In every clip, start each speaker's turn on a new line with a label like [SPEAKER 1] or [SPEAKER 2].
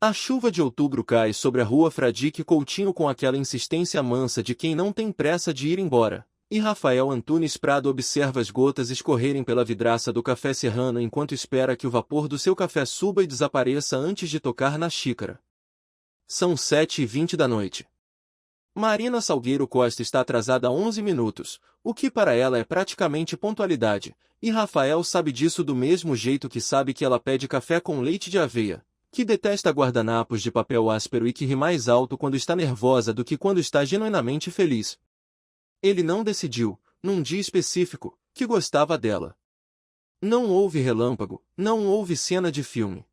[SPEAKER 1] A chuva de outubro cai sobre a rua Fradique Coutinho com aquela insistência mansa de quem não tem pressa de ir embora, e Rafael Antunes Prado observa as gotas escorrerem pela vidraça do café serrano enquanto espera que o vapor do seu café suba e desapareça antes de tocar na xícara. São 7h20 da noite. Marina Salgueiro Costa está atrasada há 11 minutos, o que para ela é praticamente pontualidade, e Rafael sabe disso do mesmo jeito que sabe que ela pede café com leite de aveia, que detesta guardanapos de papel áspero e que ri mais alto quando está nervosa do que quando está genuinamente feliz. Ele não decidiu, num dia específico, que gostava dela. Não houve relâmpago, não houve cena de filme.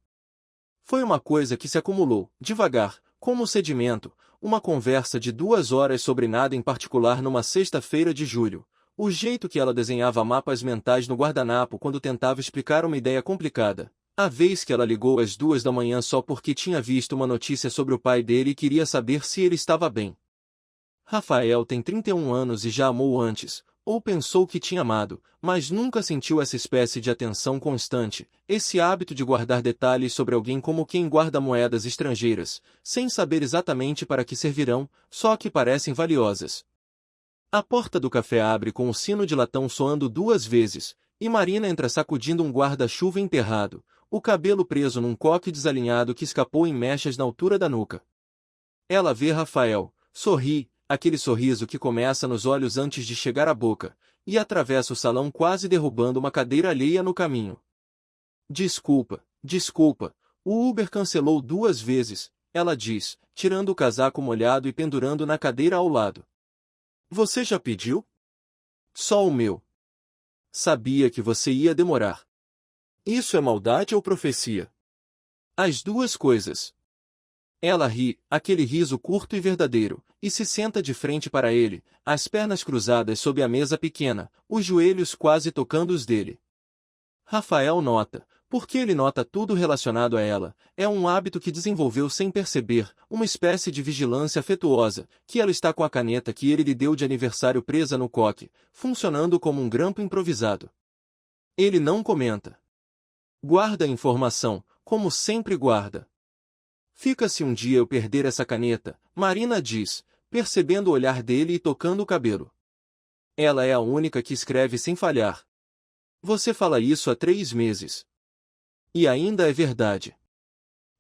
[SPEAKER 1] Foi uma coisa que se acumulou, devagar, como sedimento, uma conversa de 2 horas sobre nada em particular numa sexta-feira de julho, o jeito que ela desenhava mapas mentais no guardanapo quando tentava explicar uma ideia complicada, a vez que ela ligou às 2 da manhã só porque tinha visto uma notícia sobre o pai dele e queria saber se ele estava bem. Rafael tem 31 anos e já amou antes, ou pensou que tinha amado, mas nunca sentiu essa espécie de atenção constante, esse hábito de guardar detalhes sobre alguém como quem guarda moedas estrangeiras, sem saber exatamente para que servirão, só que parecem valiosas. A porta do café abre com o sino de latão soando 2 vezes, e Marina entra sacudindo um guarda-chuva enterrado, o cabelo preso num coque desalinhado que escapou em mechas na altura da nuca. Ela vê Rafael, sorri, aquele sorriso que começa nos olhos antes de chegar à boca, e atravessa o salão quase derrubando uma cadeira alheia no caminho. Desculpa, desculpa, o Uber cancelou 2 vezes, ela diz, tirando o casaco molhado e pendurando na cadeira ao lado. Você já pediu? Só o meu. Sabia que você ia demorar. Isso é maldade ou profecia? As 2 coisas. Ela ri, aquele riso curto e verdadeiro, e se senta de frente para ele, as pernas cruzadas sob a mesa pequena, os joelhos quase tocando os dele. Rafael nota, porque ele nota tudo relacionado a ela, é um hábito que desenvolveu sem perceber, uma espécie de vigilância afetuosa, que ela está com a caneta que ele lhe deu de aniversário presa no coque, funcionando como um grampo improvisado. Ele não comenta. Guarda a informação, como sempre guarda. Fica se um dia eu perder essa caneta, Marina diz, percebendo o olhar dele e tocando o cabelo. Ela é a única que escreve sem falhar. Você fala isso há 3 meses. E ainda é verdade.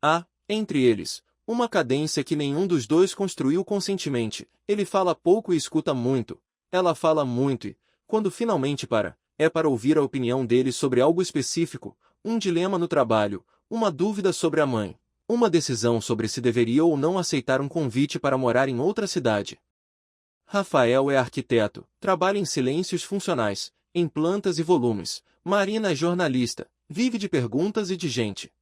[SPEAKER 1] Há, entre eles, uma cadência que nenhum dos dois construiu conscientemente, ele fala pouco e escuta muito, ela fala muito e, quando finalmente é para ouvir a opinião dele sobre algo específico, um dilema no trabalho, uma dúvida sobre a mãe, uma decisão sobre se deveria ou não aceitar um convite para morar em outra cidade. Rafael é arquiteto, trabalha em silêncios funcionais, em plantas e volumes. Marina é jornalista, vive de perguntas e de gente.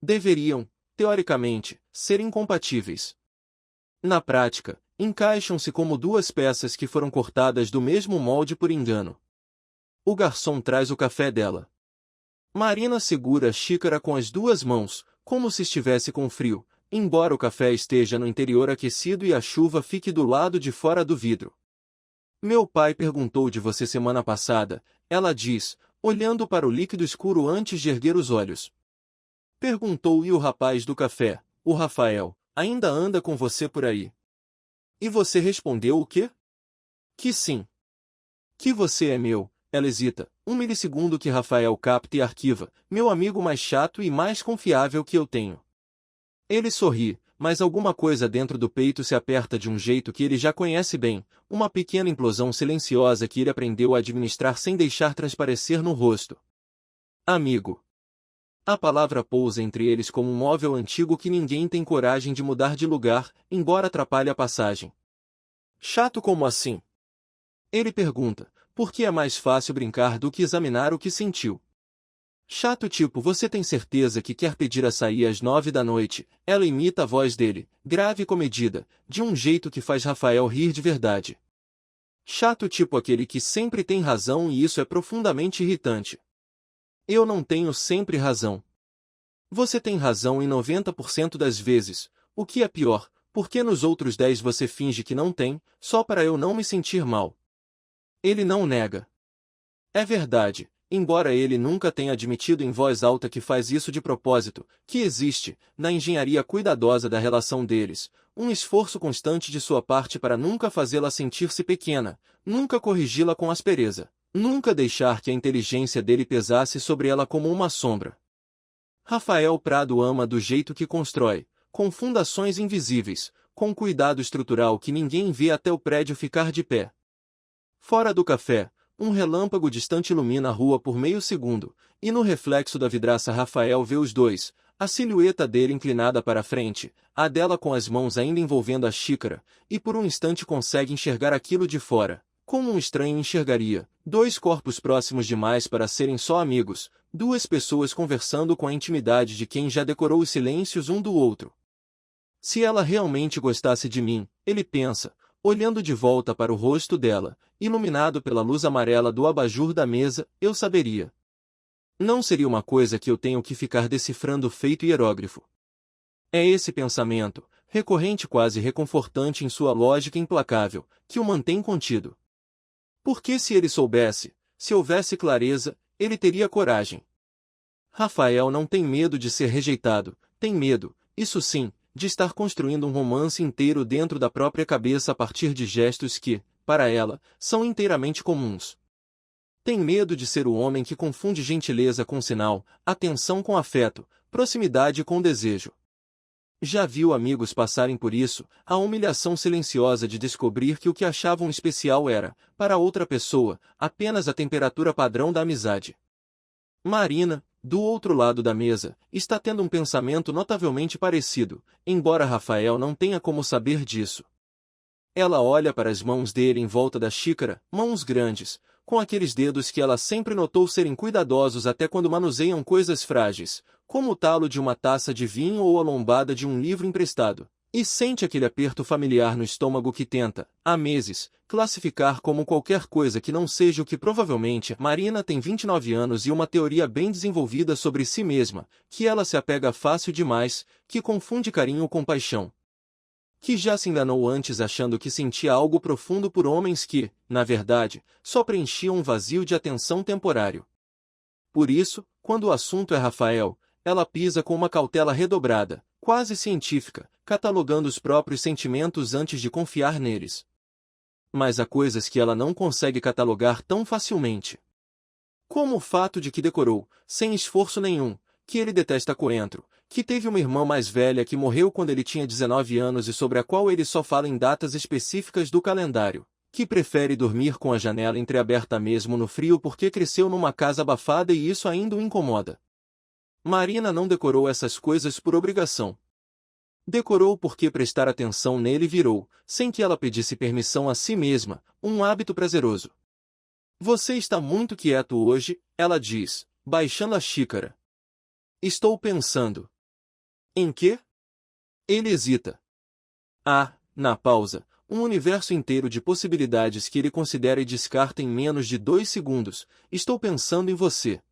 [SPEAKER 1] Deveriam, teoricamente, ser incompatíveis. Na prática, encaixam-se como 2 peças que foram cortadas do mesmo molde por engano. O garçom traz o café dela. Marina segura a xícara com as 2 mãos, como se estivesse com frio, embora o café esteja no interior aquecido e a chuva fique do lado de fora do vidro. Meu pai perguntou de você semana passada, ela diz, olhando para o líquido escuro antes de erguer os olhos. Perguntou e o rapaz do café, o Rafael, ainda anda com você por aí? E você respondeu o quê? Que sim. Que você é meu, ela hesita, 1 milissegundo que Rafael capta e arquiva, meu amigo mais chato e mais confiável que eu tenho. Ele sorri, mas alguma coisa dentro do peito se aperta de um jeito que ele já conhece bem, uma pequena implosão silenciosa que ele aprendeu a administrar sem deixar transparecer no rosto. Amigo. A palavra pousa entre eles como um móvel antigo que ninguém tem coragem de mudar de lugar, embora atrapalhe a passagem. Chato como assim? Ele pergunta, porque é mais fácil brincar do que examinar o que sentiu. Chato tipo você tem certeza que quer pedir a sair às 9 da noite, ela imita a voz dele, grave e comedida, de um jeito que faz Rafael rir de verdade. Chato tipo aquele que sempre tem razão e isso é profundamente irritante. Eu não tenho sempre razão. Você tem razão em 90% das vezes, o que é pior, porque nos outros 10 você finge que não tem, só para eu não me sentir mal. Ele não nega. É verdade, embora ele nunca tenha admitido em voz alta que faz isso de propósito, que existe, na engenharia cuidadosa da relação deles, um esforço constante de sua parte para nunca fazê-la sentir-se pequena, nunca corrigi-la com aspereza, nunca deixar que a inteligência dele pesasse sobre ela como uma sombra. Rafael Prado ama do jeito que constrói, com fundações invisíveis, com cuidado estrutural que ninguém vê até o prédio ficar de pé. Fora do café, um relâmpago distante ilumina a rua por meio segundo, e no reflexo da vidraça Rafael vê os dois, a silhueta dele inclinada para a frente, a dela com as mãos ainda envolvendo a xícara, e por um instante consegue enxergar aquilo de fora, como um estranho enxergaria, dois corpos próximos demais para serem só amigos, duas pessoas conversando com a intimidade de quem já decorou os silêncios um do outro. Se ela realmente gostasse de mim, ele pensa, olhando de volta para o rosto dela, iluminado pela luz amarela do abajur da mesa, eu saberia. Não seria uma coisa que eu tenho que ficar decifrando feito hierógrafo. É esse pensamento, recorrente quase reconfortante em sua lógica implacável, que o mantém contido. Porque se ele soubesse, se houvesse clareza, ele teria coragem. Rafael não tem medo de ser rejeitado, tem medo, isso sim, de estar construindo um romance inteiro dentro da própria cabeça a partir de gestos que, para ela, são inteiramente comuns. Tem medo de ser o homem que confunde gentileza com sinal, atenção com afeto, proximidade com desejo. Já viu amigos passarem por isso, a humilhação silenciosa de descobrir que o que achavam especial era, para outra pessoa, apenas a temperatura padrão da amizade. Marina, do outro lado da mesa, está tendo um pensamento notavelmente parecido, embora Rafael não tenha como saber disso. Ela olha para as mãos dele em volta da xícara, mãos grandes, com aqueles dedos que ela sempre notou serem cuidadosos até quando manuseiam coisas frágeis, como o talo de uma taça de vinho ou a lombada de um livro emprestado, e sente aquele aperto familiar no estômago que tenta, há meses, classificar como qualquer coisa que não seja o que provavelmente. Marina tem 29 anos e uma teoria bem desenvolvida sobre si mesma, que ela se apega fácil demais, que confunde carinho com paixão. Que já se enganou antes achando que sentia algo profundo por homens que, na verdade, só preenchiam um vazio de atenção temporário. Por isso, quando o assunto é Rafael, ela pisa com uma cautela redobrada, quase científica, catalogando os próprios sentimentos antes de confiar neles. Mas há coisas que ela não consegue catalogar tão facilmente. Como o fato de que decorou, sem esforço nenhum, que ele detesta coentro, que teve uma irmã mais velha que morreu quando ele tinha 19 anos e sobre a qual ele só fala em datas específicas do calendário, que prefere dormir com a janela entreaberta mesmo no frio porque cresceu numa casa abafada e isso ainda o incomoda. Marina não decorou essas coisas por obrigação. Decorou porque prestar atenção nele virou, sem que ela pedisse permissão a si mesma, um hábito prazeroso. Você está muito quieto hoje, ela diz, baixando a xícara. Estou pensando. Em quê? Ele hesita. Há, na pausa, um universo inteiro de possibilidades que ele considera e descarta em menos de 2 segundos. Estou pensando em você.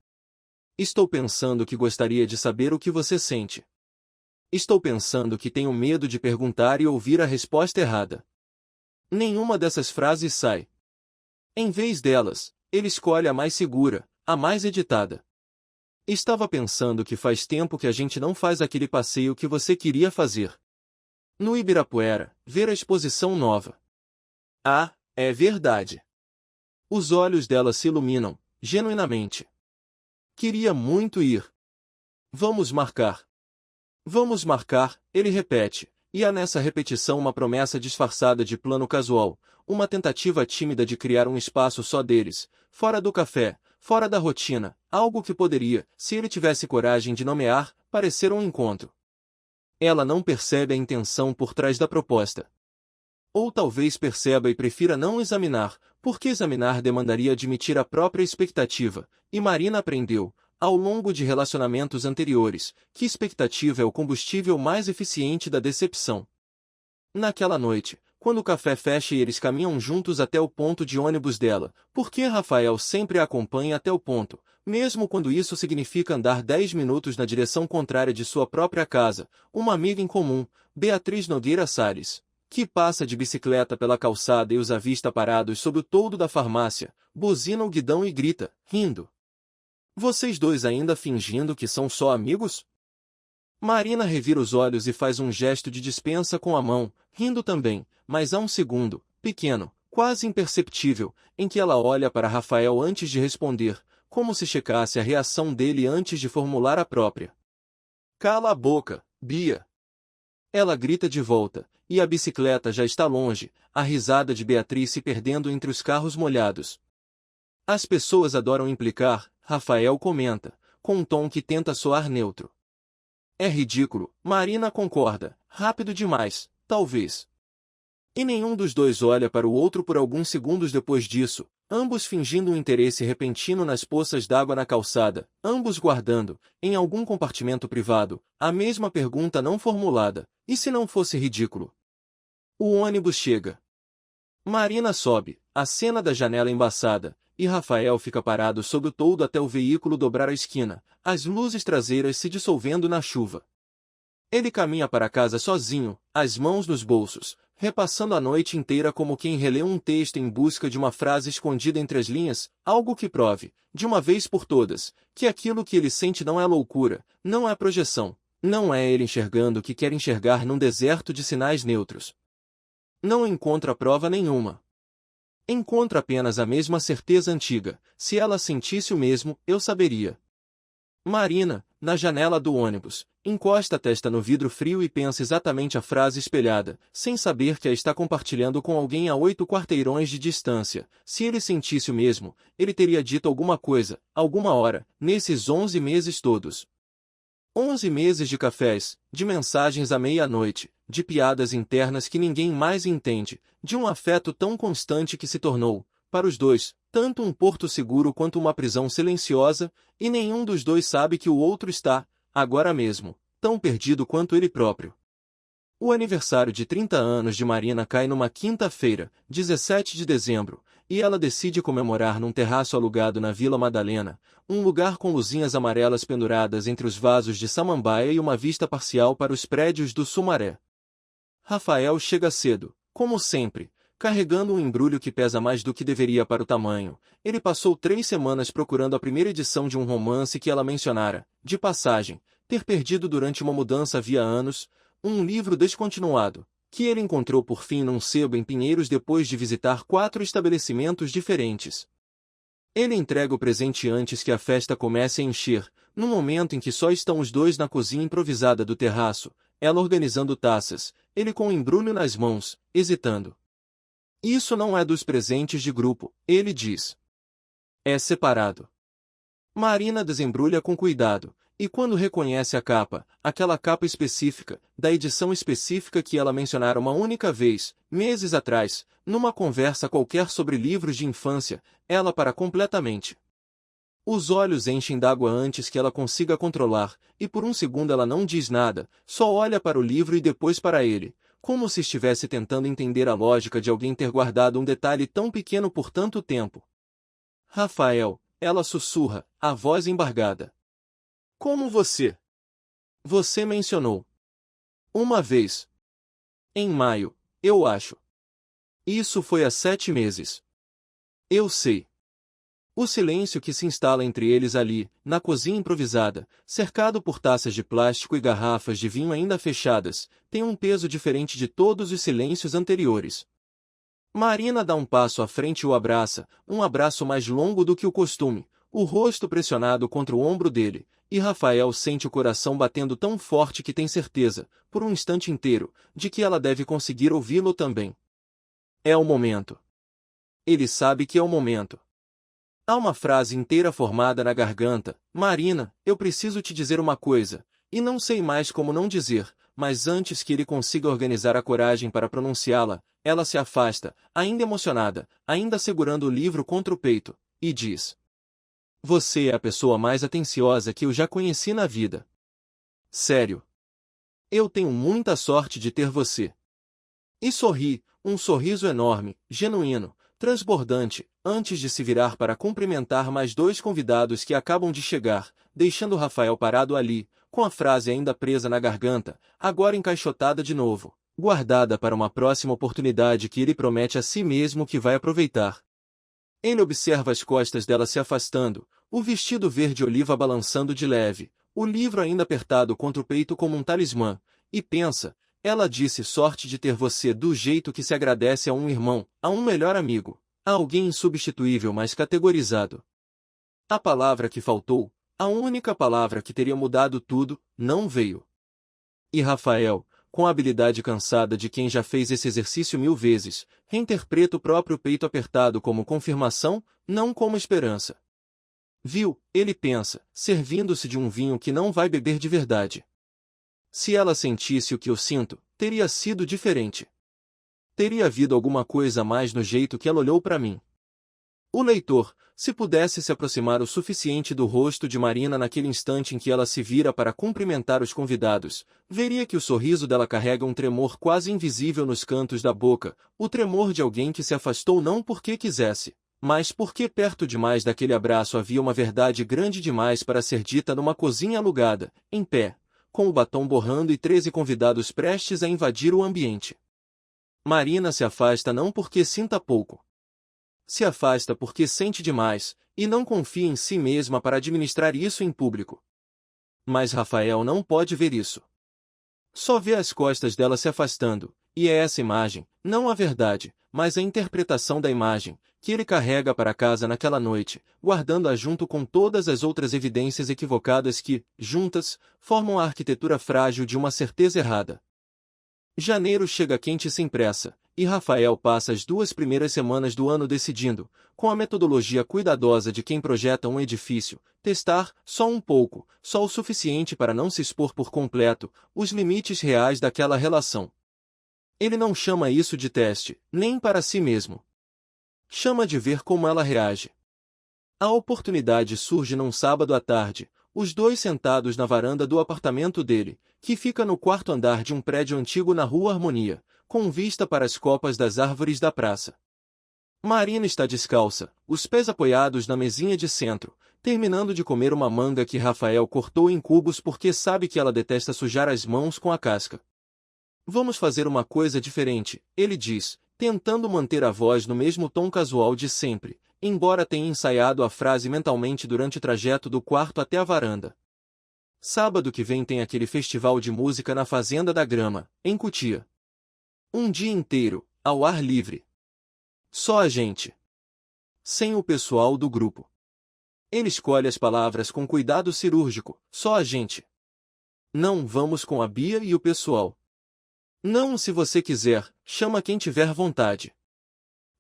[SPEAKER 1] Estou pensando que gostaria de saber o que você sente. Estou pensando que tenho medo de perguntar e ouvir a resposta errada. Nenhuma dessas frases sai. Em vez delas, ele escolhe a mais segura, a mais editada. Estava pensando que faz tempo que a gente não faz aquele passeio que você queria fazer. No Ibirapuera, ver a exposição nova. Ah, é verdade. Os olhos dela se iluminam, genuinamente. Queria muito ir. Vamos marcar. Vamos marcar, ele repete, e há nessa repetição uma promessa disfarçada de plano casual, uma tentativa tímida de criar um espaço só deles, fora do café, fora da rotina, algo que poderia, se ele tivesse coragem de nomear, parecer um encontro. Ela não percebe a intenção por trás da proposta. Ou talvez perceba e prefira não examinar, porque examinar demandaria admitir a própria expectativa, e Marina aprendeu, ao longo de relacionamentos anteriores, que expectativa é o combustível mais eficiente da decepção. Naquela noite, quando o café fecha e eles caminham juntos até o ponto de ônibus dela, porque Rafael sempre a acompanha até o ponto, mesmo quando isso significa andar 10 minutos na direção contrária de sua própria casa, uma amiga em comum, Beatriz Nogueira Salles, que passa de bicicleta pela calçada e os avista parados sob o toldo da farmácia, buzina o guidão e grita, rindo. Vocês dois ainda fingindo que são só amigos? Marina revira os olhos e faz um gesto de dispensa com a mão, rindo também, mas há um segundo, pequeno, quase imperceptível, em que ela olha para Rafael antes de responder, como se checasse a reação dele antes de formular a própria. Cala a boca, Bia! Ela grita de volta, e a bicicleta já está longe, a risada de Beatriz se perdendo entre os carros molhados. As pessoas adoram implicar, Rafael comenta, com um tom que tenta soar neutro. É ridículo, Marina concorda, rápido demais, talvez. E nenhum dos dois olha para o outro por alguns segundos depois disso, ambos fingindo um interesse repentino nas poças d'água na calçada, ambos guardando, em algum compartimento privado, a mesma pergunta não formulada, e se não fosse ridículo? O ônibus chega. Marina sobe, acena da janela embaçada, e Rafael fica parado sob o toldo até o veículo dobrar a esquina, as luzes traseiras se dissolvendo na chuva. Ele caminha para casa sozinho, as mãos nos bolsos, repassando a noite inteira como quem relê um texto em busca de uma frase escondida entre as linhas, algo que prove, de uma vez por todas, que aquilo que ele sente não é loucura, não é projeção, não é ele enxergando o que quer enxergar num deserto de sinais neutros. Não encontra prova nenhuma. Encontra apenas a mesma certeza antiga, se ela sentisse o mesmo, eu saberia. Marina, na janela do ônibus, encosta a testa no vidro frio e pensa exatamente a frase espelhada, sem saber que a está compartilhando com alguém a 8 quarteirões de distância. Se ele sentisse o mesmo, ele teria dito alguma coisa, alguma hora, nesses 11 meses todos. 11 meses de cafés, de mensagens à meia-noite, de piadas internas que ninguém mais entende, de um afeto tão constante que se tornou, para os dois, tanto um porto seguro quanto uma prisão silenciosa, e nenhum dos dois sabe que o outro está, agora mesmo, tão perdido quanto ele próprio. O aniversário de 30 anos de Marina cai numa quinta-feira, 17 de dezembro, e ela decide comemorar num terraço alugado na Vila Madalena, um lugar com luzinhas amarelas penduradas entre os vasos de samambaia e uma vista parcial para os prédios do Sumaré. Rafael chega cedo, como sempre, carregando um embrulho que pesa mais do que deveria para o tamanho. Ele passou 3 semanas procurando a primeira edição de um romance que ela mencionara, de passagem, ter perdido durante uma mudança havia anos, um livro descontinuado, que ele encontrou por fim num sebo em Pinheiros depois de visitar 4 estabelecimentos diferentes. Ele entrega o presente antes que a festa comece a encher, no momento em que só estão os dois na cozinha improvisada do terraço, ela organizando taças, ele com o embrulho nas mãos, hesitando. Isso não é dos presentes de grupo, ele diz. É separado. Marina desembrulha com cuidado, e quando reconhece a capa, aquela capa específica, da edição específica que ela mencionara uma única vez, meses atrás, numa conversa qualquer sobre livros de infância, ela para completamente. Os olhos enchem d'água antes que ela consiga controlar, e por um segundo ela não diz nada, só olha para o livro e depois para ele, como se estivesse tentando entender a lógica de alguém ter guardado um detalhe tão pequeno por tanto tempo. Rafael, ela sussurra, a voz embargada. Como você? Você mencionou. Uma vez. Em maio, eu acho. Isso foi há 7 meses. Eu sei. O silêncio que se instala entre eles ali, na cozinha improvisada, cercado por taças de plástico e garrafas de vinho ainda fechadas, tem um peso diferente de todos os silêncios anteriores. Marina dá um passo à frente e o abraça, um abraço mais longo do que o costume, o rosto pressionado contra o ombro dele, e Rafael sente o coração batendo tão forte que tem certeza, por um instante inteiro, de que ela deve conseguir ouvi-lo também. É o momento. Ele sabe que é o momento. Há uma frase inteira formada na garganta. Marina, eu preciso te dizer uma coisa, e não sei mais como não dizer, mas antes que ele consiga organizar a coragem para pronunciá-la, ela se afasta, ainda emocionada, ainda segurando o livro contra o peito, e diz: Você é a pessoa mais atenciosa que eu já conheci na vida. Sério. Eu tenho muita sorte de ter você. E sorri, um sorriso enorme, genuíno, transbordante, antes de se virar para cumprimentar mais 2 convidados que acabam de chegar, deixando Rafael parado ali, com a frase ainda presa na garganta, agora encaixotada de novo, guardada para uma próxima oportunidade que ele promete a si mesmo que vai aproveitar. Ele observa as costas dela se afastando, o vestido verde-oliva balançando de leve, o livro ainda apertado contra o peito como um talismã, e pensa, ela disse sorte de ter você do jeito que se agradece a um irmão, a um melhor amigo, a alguém insubstituível mas categorizado. A palavra que faltou, a única palavra que teria mudado tudo, não veio. E Rafael, com a habilidade cansada de quem já fez esse exercício 1000 vezes, reinterpreta o próprio peito apertado como confirmação, não como esperança. Viu, ele pensa, servindo-se de um vinho que não vai beber de verdade. Se ela sentisse o que eu sinto, teria sido diferente. Teria havido alguma coisa a mais no jeito que ela olhou para mim. O leitor, se pudesse se aproximar o suficiente do rosto de Marina naquele instante em que ela se vira para cumprimentar os convidados, veria que o sorriso dela carrega um tremor quase invisível nos cantos da boca, o tremor de alguém que se afastou não porque quisesse, mas porque perto demais daquele abraço havia uma verdade grande demais para ser dita numa cozinha alugada, em pé, com o batom borrando e 13 convidados prestes a invadir o ambiente. Marina se afasta não porque sinta pouco. Se afasta porque sente demais, e não confia em si mesma para administrar isso em público. Mas Rafael não pode ver isso. Só vê as costas dela se afastando, e é essa imagem, não a verdade, mas a interpretação da imagem, que ele carrega para casa naquela noite, guardando-a junto com todas as outras evidências equivocadas que, juntas, formam a arquitetura frágil de uma certeza errada. Janeiro chega quente sem pressa, e Rafael passa as 2 primeiras semanas do ano decidindo, com a metodologia cuidadosa de quem projeta um edifício, testar, só um pouco, só o suficiente para não se expor por completo, os limites reais daquela relação. Ele não chama isso de teste, nem para si mesmo. Chama de ver como ela reage. A oportunidade surge num sábado à tarde, os dois sentados na varanda do apartamento dele, que fica no 4º andar de um prédio antigo na Rua Harmonia, com vista para as copas das árvores da praça. Marina está descalça, os pés apoiados na mesinha de centro, terminando de comer uma manga que Rafael cortou em cubos porque sabe que ela detesta sujar as mãos com a casca. Vamos fazer uma coisa diferente, ele diz, tentando manter a voz no mesmo tom casual de sempre, embora tenha ensaiado a frase mentalmente durante o trajeto do quarto até a varanda. Sábado que vem tem aquele festival de música na Fazenda da Grama, em Cotia. Um dia inteiro, ao ar livre. Só a gente. Sem o pessoal do grupo. Ele escolhe as palavras com cuidado cirúrgico, só a gente. Não vamos com a Bia e o pessoal. Não, se você quiser, chama quem tiver vontade.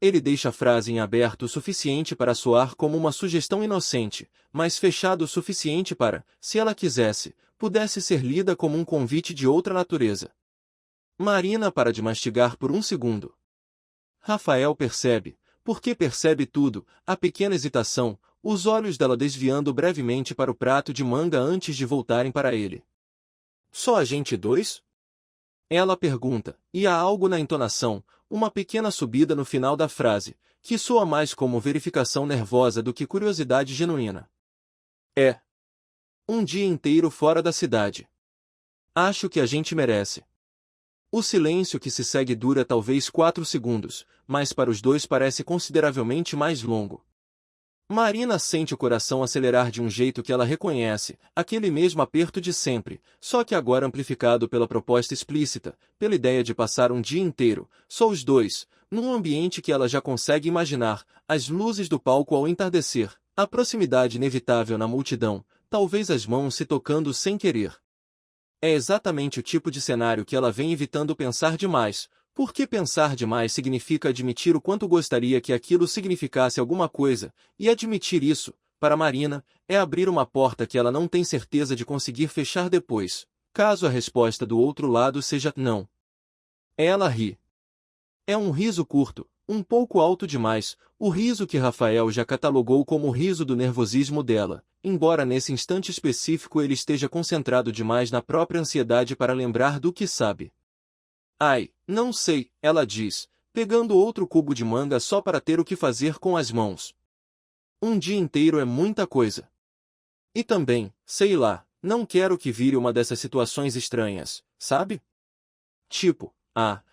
[SPEAKER 1] Ele deixa a frase em aberto o suficiente para soar como uma sugestão inocente, mas fechado o suficiente para, se ela quisesse, pudesse ser lida como um convite de outra natureza. Marina para de mastigar por um segundo. Rafael percebe, porque percebe tudo, a pequena hesitação, os olhos dela desviando brevemente para o prato de manga antes de voltarem para ele. Só a gente dois? Ela pergunta, e há algo na entonação, uma pequena subida no final da frase, que soa mais como verificação nervosa do que curiosidade genuína. É. Um dia inteiro fora da cidade. Acho que a gente merece. O silêncio que se segue dura talvez 4 segundos, mas para os dois parece consideravelmente mais longo. Marina sente o coração acelerar de um jeito que ela reconhece, aquele mesmo aperto de sempre, só que agora amplificado pela proposta explícita, pela ideia de passar um dia inteiro, só os dois, num ambiente que ela já consegue imaginar, as luzes do palco ao entardecer, a proximidade inevitável na multidão, talvez as mãos se tocando sem querer. É exatamente o tipo de cenário que ela vem evitando pensar demais, porque pensar demais significa admitir o quanto gostaria que aquilo significasse alguma coisa, e admitir isso, para Marina, é abrir uma porta que ela não tem certeza de conseguir fechar depois, caso a resposta do outro lado seja não. Ela ri. É um riso curto, um pouco alto demais, o riso que Rafael já catalogou como o riso do nervosismo dela, embora nesse instante específico ele esteja concentrado demais na própria ansiedade para lembrar do que sabe. Ai, não sei, ela diz, pegando outro cubo de manga só para ter o que fazer com as mãos. Um dia inteiro é muita coisa. E também, sei lá, não quero que vire uma dessas situações estranhas, sabe? Tipo,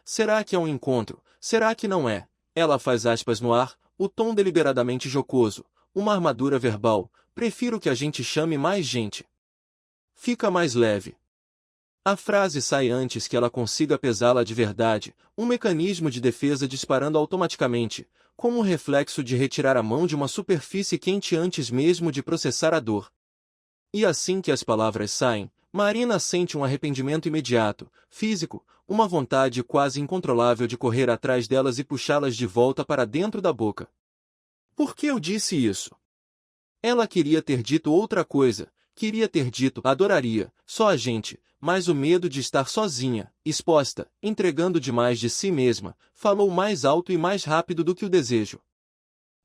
[SPEAKER 1] será que é um encontro? Será que não é? Ela faz aspas no ar, o tom deliberadamente jocoso, uma armadura verbal, prefiro que a gente chame mais gente. Fica mais leve. A frase sai antes que ela consiga pesá-la de verdade, um mecanismo de defesa disparando automaticamente, como um reflexo de retirar a mão de uma superfície quente antes mesmo de processar a dor. E assim que as palavras saem, Marina sente um arrependimento imediato, físico, uma vontade quase incontrolável de correr atrás delas e puxá-las de volta para dentro da boca. Por que eu disse isso? Ela queria ter dito outra coisa, queria ter dito adoraria, só a gente, mas o medo de estar sozinha, exposta, entregando demais de si mesma, falou mais alto e mais rápido do que o desejo.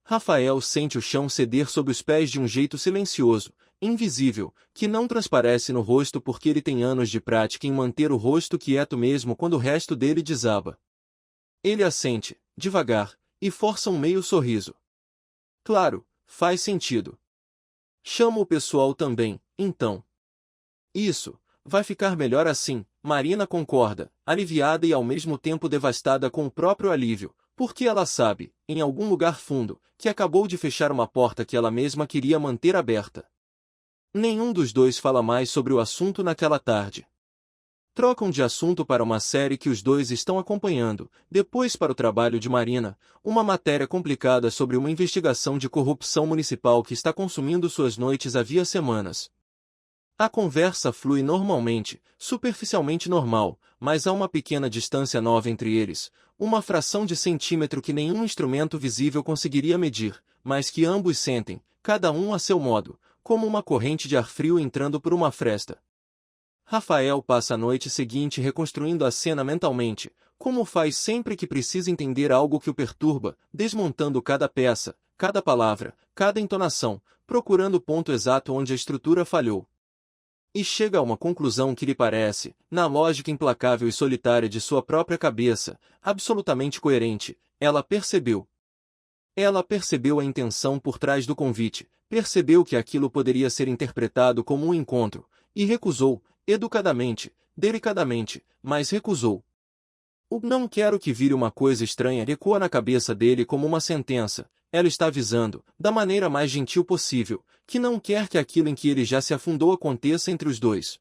[SPEAKER 1] Rafael sente o chão ceder sob os pés de um jeito silencioso, invisível, que não transparece no rosto porque ele tem anos de prática em manter o rosto quieto mesmo quando o resto dele desaba. Ele assente, devagar, e força um meio sorriso. Claro, faz sentido. Chama o pessoal também, então. Isso, vai ficar melhor assim, Marina concorda, aliviada e ao mesmo tempo devastada com o próprio alívio, porque ela sabe, em algum lugar fundo, que acabou de fechar uma porta que ela mesma queria manter aberta. Nenhum dos dois fala mais sobre o assunto naquela tarde. Trocam de assunto para uma série que os dois estão acompanhando, depois para o trabalho de Marina, uma matéria complicada sobre uma investigação de corrupção municipal que está consumindo suas noites havia semanas. A conversa flui normalmente, superficialmente normal, mas há uma pequena distância nova entre eles, uma fração de centímetro que nenhum instrumento visível conseguiria medir, mas que ambos sentem, cada um a seu modo, como uma corrente de ar frio entrando por uma fresta. Rafael passa a noite seguinte reconstruindo a cena mentalmente, como faz sempre que precisa entender algo que o perturba, desmontando cada peça, cada palavra, cada entonação, procurando o ponto exato onde a estrutura falhou. E chega a uma conclusão que lhe parece, na lógica implacável e solitária de sua própria cabeça, absolutamente coerente. Ela percebeu. Ela percebeu a intenção por trás do convite, percebeu que aquilo poderia ser interpretado como um encontro, e recusou, educadamente, delicadamente, mas recusou. O "não quero que vire uma coisa estranha" ecoa na cabeça dele como uma sentença. Ela está avisando, da maneira mais gentil possível, que não quer que aquilo em que ele já se afundou aconteça entre os dois.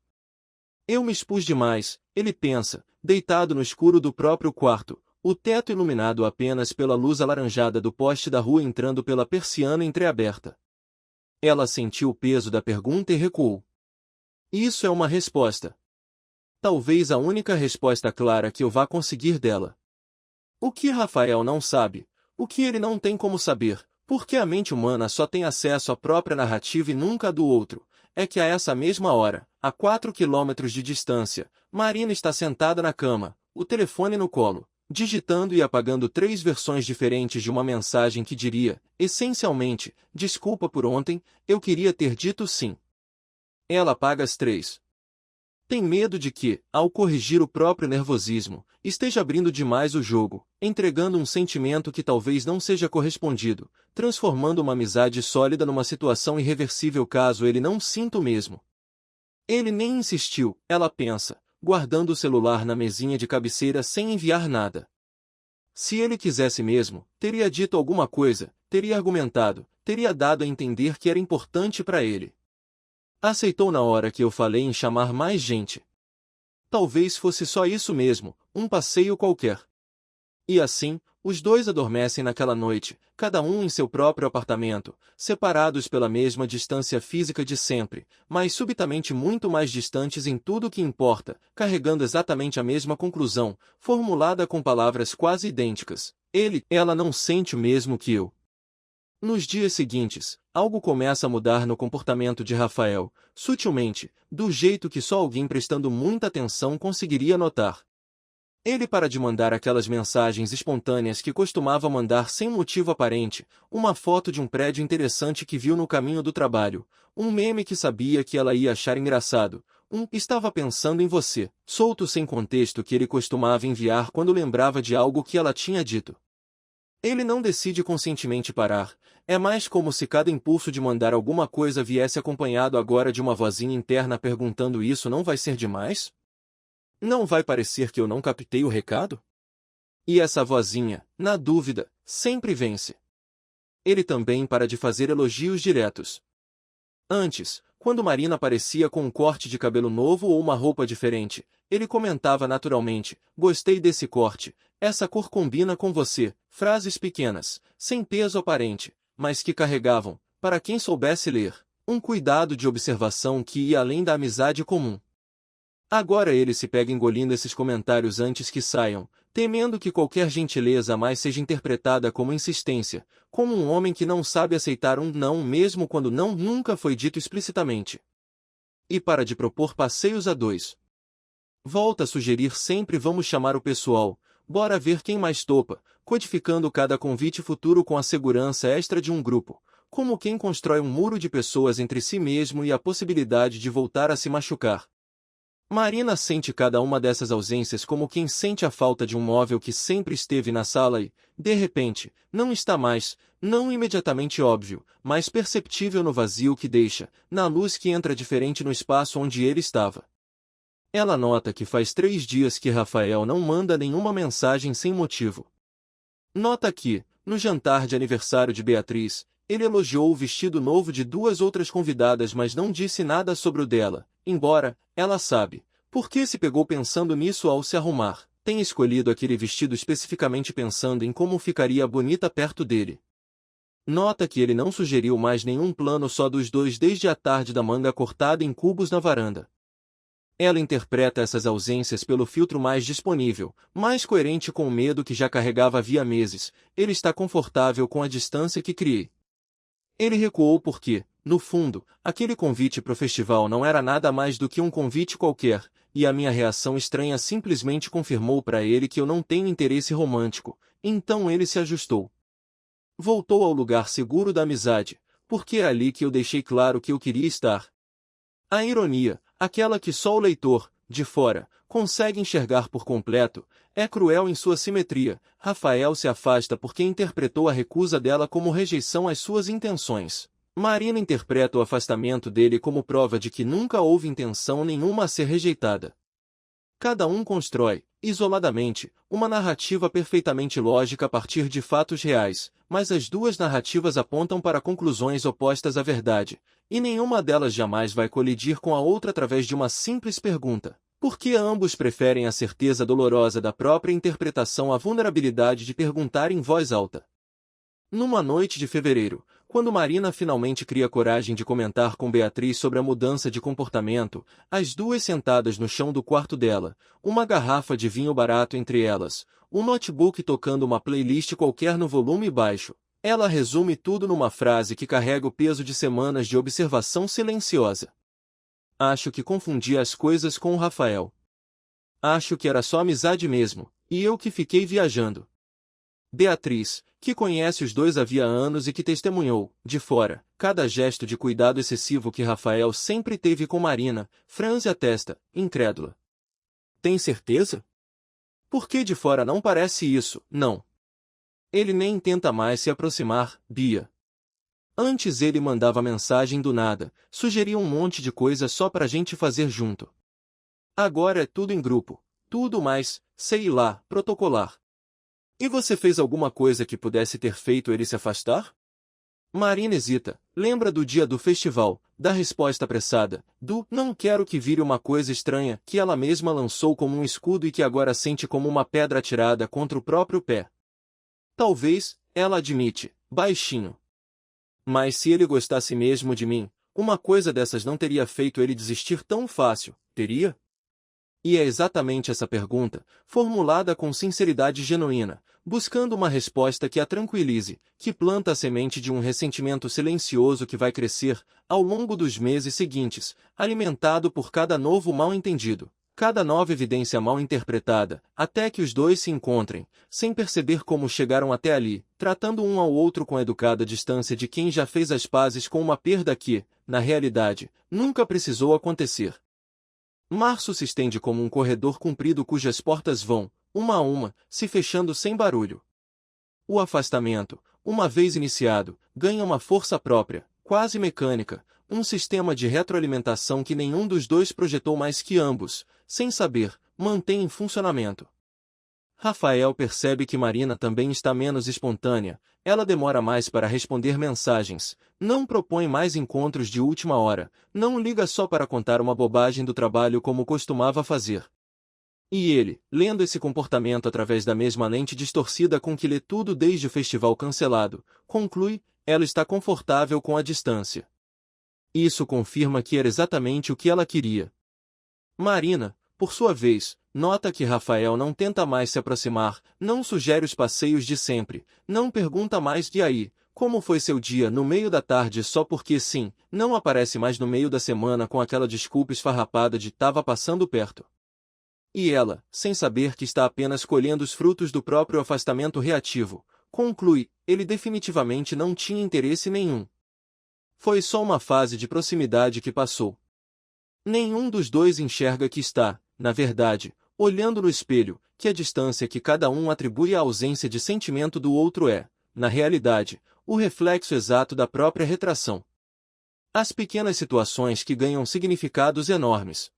[SPEAKER 1] Eu me expus demais, ele pensa, deitado no escuro do próprio quarto, o teto iluminado apenas pela luz alaranjada do poste da rua entrando pela persiana entreaberta. Ela sentiu o peso da pergunta e recuou. Isso é uma resposta. Talvez a única resposta clara que eu vá conseguir dela. O que Rafael não sabe, o que ele não tem como saber, porque a mente humana só tem acesso à própria narrativa e nunca a do outro, é que a essa mesma hora, a 4 quilômetros de distância, Marina está sentada na cama, o telefone no colo, digitando e apagando 3 versões diferentes de uma mensagem que diria, essencialmente, desculpa por ontem, eu queria ter dito sim. Ela apaga as 3. Tem medo de que, ao corrigir o próprio nervosismo, esteja abrindo demais o jogo, entregando um sentimento que talvez não seja correspondido, transformando uma amizade sólida numa situação irreversível caso ele não sinta o mesmo. Ele nem insistiu, ela pensa, guardando o celular na mesinha de cabeceira sem enviar nada. Se ele quisesse mesmo, teria dito alguma coisa, teria argumentado, teria dado a entender que era importante para ele. Aceitou na hora que eu falei em chamar mais gente. Talvez fosse só isso mesmo, um passeio qualquer. E assim, os dois adormecem naquela noite, cada um em seu próprio apartamento, separados pela mesma distância física de sempre, mas subitamente muito mais distantes em tudo o que importa, carregando exatamente a mesma conclusão, formulada com palavras quase idênticas. Ela não sente o mesmo que eu. Nos dias seguintes, algo começa a mudar no comportamento de Rafael, sutilmente, do jeito que só alguém prestando muita atenção conseguiria notar. Ele para de mandar aquelas mensagens espontâneas que costumava mandar sem motivo aparente, uma foto de um prédio interessante que viu no caminho do trabalho, um meme que sabia que ela ia achar engraçado, estava pensando em você, solto sem contexto que ele costumava enviar quando lembrava de algo que ela tinha dito. Ele não decide conscientemente parar, é mais como se cada impulso de mandar alguma coisa viesse acompanhado agora de uma vozinha interna perguntando: isso não vai ser demais? Não vai parecer que eu não captei o recado? E essa vozinha, na dúvida, sempre vence. Ele também para de fazer elogios diretos. Antes, quando Marina aparecia com um corte de cabelo novo ou uma roupa diferente, ele comentava naturalmente: "Gostei desse corte, essa cor combina com você", frases pequenas, sem peso aparente, mas que carregavam, para quem soubesse ler, um cuidado de observação que ia além da amizade comum. Agora ele se pega engolindo esses comentários antes que saiam, temendo que qualquer gentileza a mais seja interpretada como insistência, como um homem que não sabe aceitar um não mesmo quando não nunca foi dito explicitamente. E para de propor passeios a dois. Volta a sugerir sempre: "Vamos chamar o pessoal, bora ver quem mais topa", codificando cada convite futuro com a segurança extra de um grupo, como quem constrói um muro de pessoas entre si mesmo e a possibilidade de voltar a se machucar. Marina sente cada uma dessas ausências como quem sente a falta de um móvel que sempre esteve na sala e, de repente, não está mais, não imediatamente óbvio, mas perceptível no vazio que deixa, na luz que entra diferente no espaço onde ele estava. Ela nota que faz 3 dias que Rafael não manda nenhuma mensagem sem motivo. Nota que, no jantar de aniversário de Beatriz, ele elogiou o vestido novo de 2 outras convidadas, mas não disse nada sobre o dela, embora, ela sabe, porque se pegou pensando nisso ao se arrumar, tenha escolhido aquele vestido especificamente pensando em como ficaria bonita perto dele. Nota que ele não sugeriu mais nenhum plano só dos dois desde a tarde da manga cortada em cubos na varanda. Ela interpreta essas ausências pelo filtro mais disponível, mais coerente com o medo que já carregava havia meses: ele está confortável com a distância que criei. Ele recuou porque, no fundo, aquele convite pro festival não era nada mais do que um convite qualquer, e a minha reação estranha simplesmente confirmou para ele que eu não tenho interesse romântico, então ele se ajustou. Voltou ao lugar seguro da amizade, porque é ali que eu deixei claro que eu queria estar. A ironia, aquela que só o leitor, de fora, consegue enxergar por completo, é cruel em sua simetria. Rafael se afasta porque interpretou a recusa dela como rejeição às suas intenções. Marina interpreta o afastamento dele como prova de que nunca houve intenção nenhuma a ser rejeitada. Cada um constrói, isoladamente, uma narrativa perfeitamente lógica a partir de fatos reais, mas as duas narrativas apontam para conclusões opostas à verdade, e nenhuma delas jamais vai colidir com a outra através de uma simples pergunta: por que ambos preferem a certeza dolorosa da própria interpretação à vulnerabilidade de perguntar em voz alta? Numa noite de fevereiro, quando Marina finalmente cria coragem de comentar com Beatriz sobre a mudança de comportamento, as duas sentadas no chão do quarto dela, uma garrafa de vinho barato entre elas, um notebook tocando uma playlist qualquer no volume baixo, ela resume tudo numa frase que carrega o peso de semanas de observação silenciosa. Acho que confundi as coisas com o Rafael. Acho que era só amizade mesmo, e eu que fiquei viajando. Beatriz, que conhece os dois havia anos e que testemunhou, de fora, cada gesto de cuidado excessivo que Rafael sempre teve com Marina, franze a testa, incrédula. Tem certeza? Porque de fora não parece isso, não. Ele nem tenta mais se aproximar, Bia. Antes ele mandava mensagem do nada, sugeria um monte de coisa só pra gente fazer junto. Agora é tudo em grupo, tudo mais, sei lá, protocolar. E você fez alguma coisa que pudesse ter feito ele se afastar? Marina hesita, lembra do dia do festival, da resposta apressada, do "não quero que vire uma coisa estranha" que ela mesma lançou como um escudo e que agora sente como uma pedra atirada contra o próprio pé. Talvez, ela admite, baixinho. Mas se ele gostasse mesmo de mim, uma coisa dessas não teria feito ele desistir tão fácil, teria? E é exatamente essa pergunta, formulada com sinceridade genuína, buscando uma resposta que a tranquilize, que planta a semente de um ressentimento silencioso que vai crescer, ao longo dos meses seguintes, alimentado por cada novo mal-entendido, cada nova evidência mal interpretada, até que os dois se encontrem, sem perceber como chegaram até ali, tratando um ao outro com a educada distância de quem já fez as pazes com uma perda que, na realidade, nunca precisou acontecer. Março se estende como um corredor comprido cujas portas vão, uma a uma, se fechando sem barulho. O afastamento, uma vez iniciado, ganha uma força própria, quase mecânica, um sistema de retroalimentação que nenhum dos dois projetou mais que ambos, sem saber, mantém em funcionamento. Rafael percebe que Marina também está menos espontânea, ela demora mais para responder mensagens, não propõe mais encontros de última hora, não liga só para contar uma bobagem do trabalho como costumava fazer. E ele, lendo esse comportamento através da mesma lente distorcida com que lê tudo desde o festival cancelado, conclui, ela está confortável com a distância. Isso confirma que era exatamente o que ela queria. Marina, por sua vez, nota que Rafael não tenta mais se aproximar, não sugere os passeios de sempre, não pergunta mais de aí, como foi seu dia no meio da tarde só porque sim, não aparece mais no meio da semana com aquela desculpa esfarrapada de tava passando perto. E ela, sem saber que está apenas colhendo os frutos do próprio afastamento reativo, conclui, ele definitivamente não tinha interesse nenhum. Foi só uma fase de proximidade que passou. Nenhum dos dois enxerga que está, na verdade, olhando no espelho, que a distância que cada um atribui à ausência de sentimento do outro é, na realidade, o reflexo exato da própria retração. As pequenas situações que ganham significados enormes.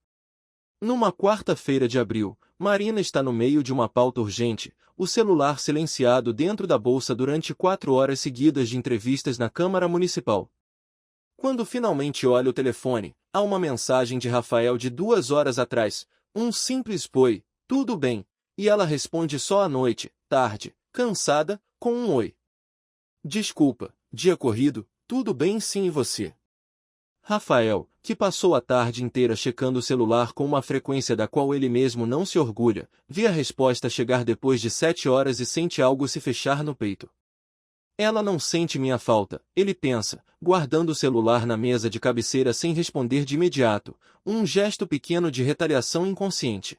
[SPEAKER 1] Numa quarta-feira de abril, Marina está no meio de uma pauta urgente, o celular silenciado dentro da bolsa durante 4 horas seguidas de entrevistas na Câmara Municipal. Quando finalmente olha o telefone, há uma mensagem de Rafael de 2 horas atrás, um simples "oi, tudo bem", e ela responde só à noite, tarde, cansada, com um "oi. Desculpa, dia corrido, tudo bem sim e você? Rafael, que passou a tarde inteira checando o celular com uma frequência da qual ele mesmo não se orgulha, vê a resposta chegar depois de 7 horas e sente algo se fechar no peito. Ela não sente minha falta, ele pensa, guardando o celular na mesa de cabeceira sem responder de imediato, um gesto pequeno de retaliação inconsciente.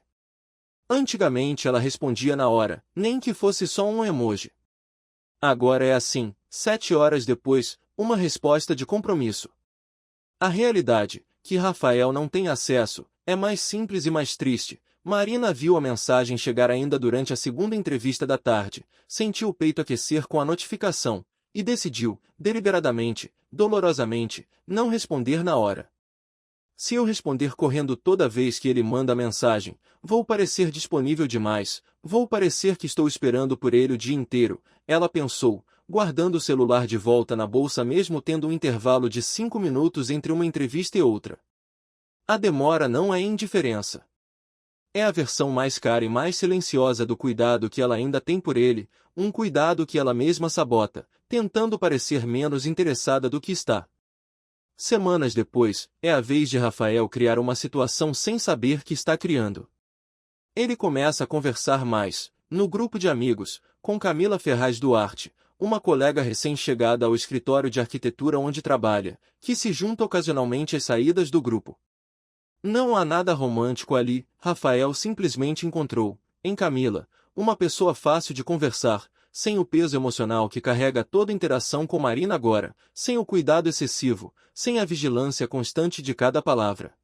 [SPEAKER 1] Antigamente ela respondia na hora, nem que fosse só um emoji. Agora é assim, 7 horas depois, uma resposta de compromisso. A realidade, que Rafael não tem acesso, é mais simples e mais triste. Marina viu a mensagem chegar ainda durante a segunda entrevista da tarde, sentiu o peito aquecer com a notificação, e decidiu, deliberadamente, dolorosamente, não responder na hora. Se eu responder correndo toda vez que ele manda a mensagem, vou parecer disponível demais, vou parecer que estou esperando por ele o dia inteiro, ela pensou, guardando o celular de volta na bolsa mesmo tendo um intervalo de 5 minutos entre uma entrevista e outra. A demora não é indiferença. É a versão mais cara e mais silenciosa do cuidado que ela ainda tem por ele, um cuidado que ela mesma sabota, tentando parecer menos interessada do que está. Semanas depois, é a vez de Rafael criar uma situação sem saber que está criando. Ele começa a conversar mais, no grupo de amigos, com Camila Ferraz Duarte, uma colega recém-chegada ao escritório de arquitetura onde trabalha, que se junta ocasionalmente às saídas do grupo. Não há nada romântico ali, Rafael simplesmente encontrou, em Camila, uma pessoa fácil de conversar, sem o peso emocional que carrega toda interação com Marina agora, sem o cuidado excessivo, sem a vigilância constante de cada palavra.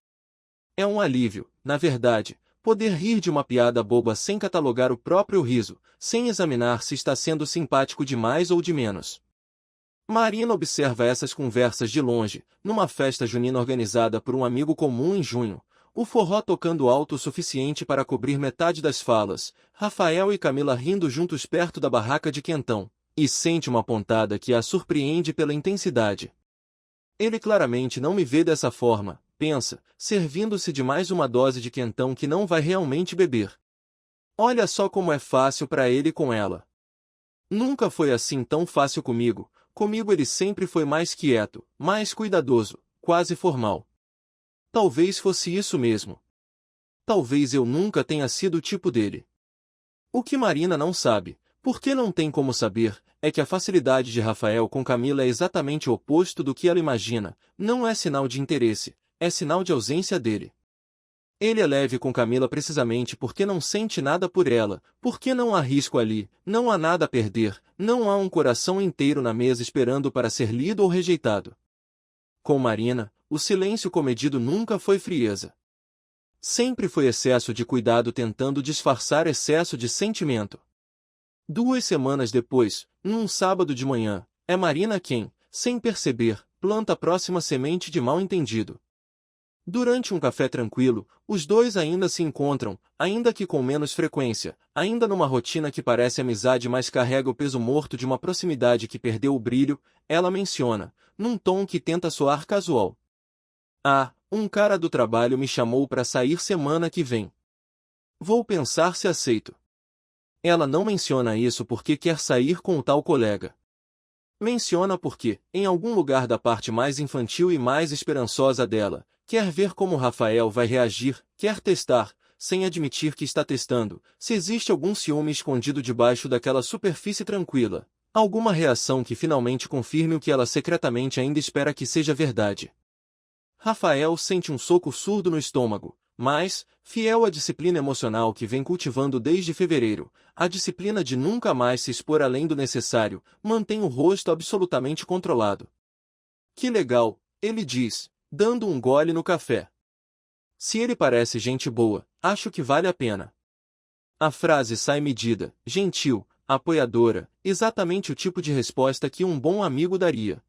[SPEAKER 1] É um alívio, na verdade, poder rir de uma piada boba sem catalogar o próprio riso, sem examinar se está sendo simpático de mais ou de menos. Marina observa essas conversas de longe, numa festa junina organizada por um amigo comum em junho, o forró tocando alto o suficiente para cobrir metade das falas, Rafael e Camila rindo juntos perto da barraca de quentão, e sente uma pontada que a surpreende pela intensidade. Ele claramente não me vê dessa forma, pensa, servindo-se de mais uma dose de quentão que não vai realmente beber. Olha só como é fácil para ele com ela. Nunca foi assim tão fácil comigo. Comigo ele sempre foi mais quieto, mais cuidadoso, quase formal. Talvez fosse isso mesmo. Talvez eu nunca tenha sido o tipo dele. O que Marina não sabe, porque não tem como saber, é que a facilidade de Rafael com Camila é exatamente o oposto do que ela imagina, não é sinal de interesse, é sinal de ausência dele. Ele é leve com Camila precisamente porque não sente nada por ela, porque não há risco ali, não há nada a perder, não há um coração inteiro na mesa esperando para ser lido ou rejeitado. Com Marina, o silêncio comedido nunca foi frieza. Sempre foi excesso de cuidado tentando disfarçar excesso de sentimento. 2 semanas depois, num sábado de manhã, é Marina quem, sem perceber, planta a próxima semente de mal-entendido. Durante um café tranquilo, os dois ainda se encontram, ainda que com menos frequência, ainda numa rotina que parece amizade mas carrega o peso morto de uma proximidade que perdeu o brilho. Ela menciona, num tom que tenta soar casual: "Ah, um cara do trabalho me chamou para sair semana que vem. Vou pensar se aceito." Ela não menciona isso porque quer sair com o tal colega. Menciona porque, em algum lugar da parte mais infantil e mais esperançosa dela, quer ver como Rafael vai reagir, quer testar, sem admitir que está testando, se existe algum ciúme escondido debaixo daquela superfície tranquila, alguma reação que finalmente confirme o que ela secretamente ainda espera que seja verdade. Rafael sente um soco surdo no estômago, mas, fiel à disciplina emocional que vem cultivando desde fevereiro, a disciplina de nunca mais se expor além do necessário, mantém o rosto absolutamente controlado. "Que legal", ele diz, dando um gole no café. "Se ele parece gente boa, acho que vale a pena." A frase sai medida, gentil, apoiadora, exatamente o tipo de resposta que um bom amigo daria.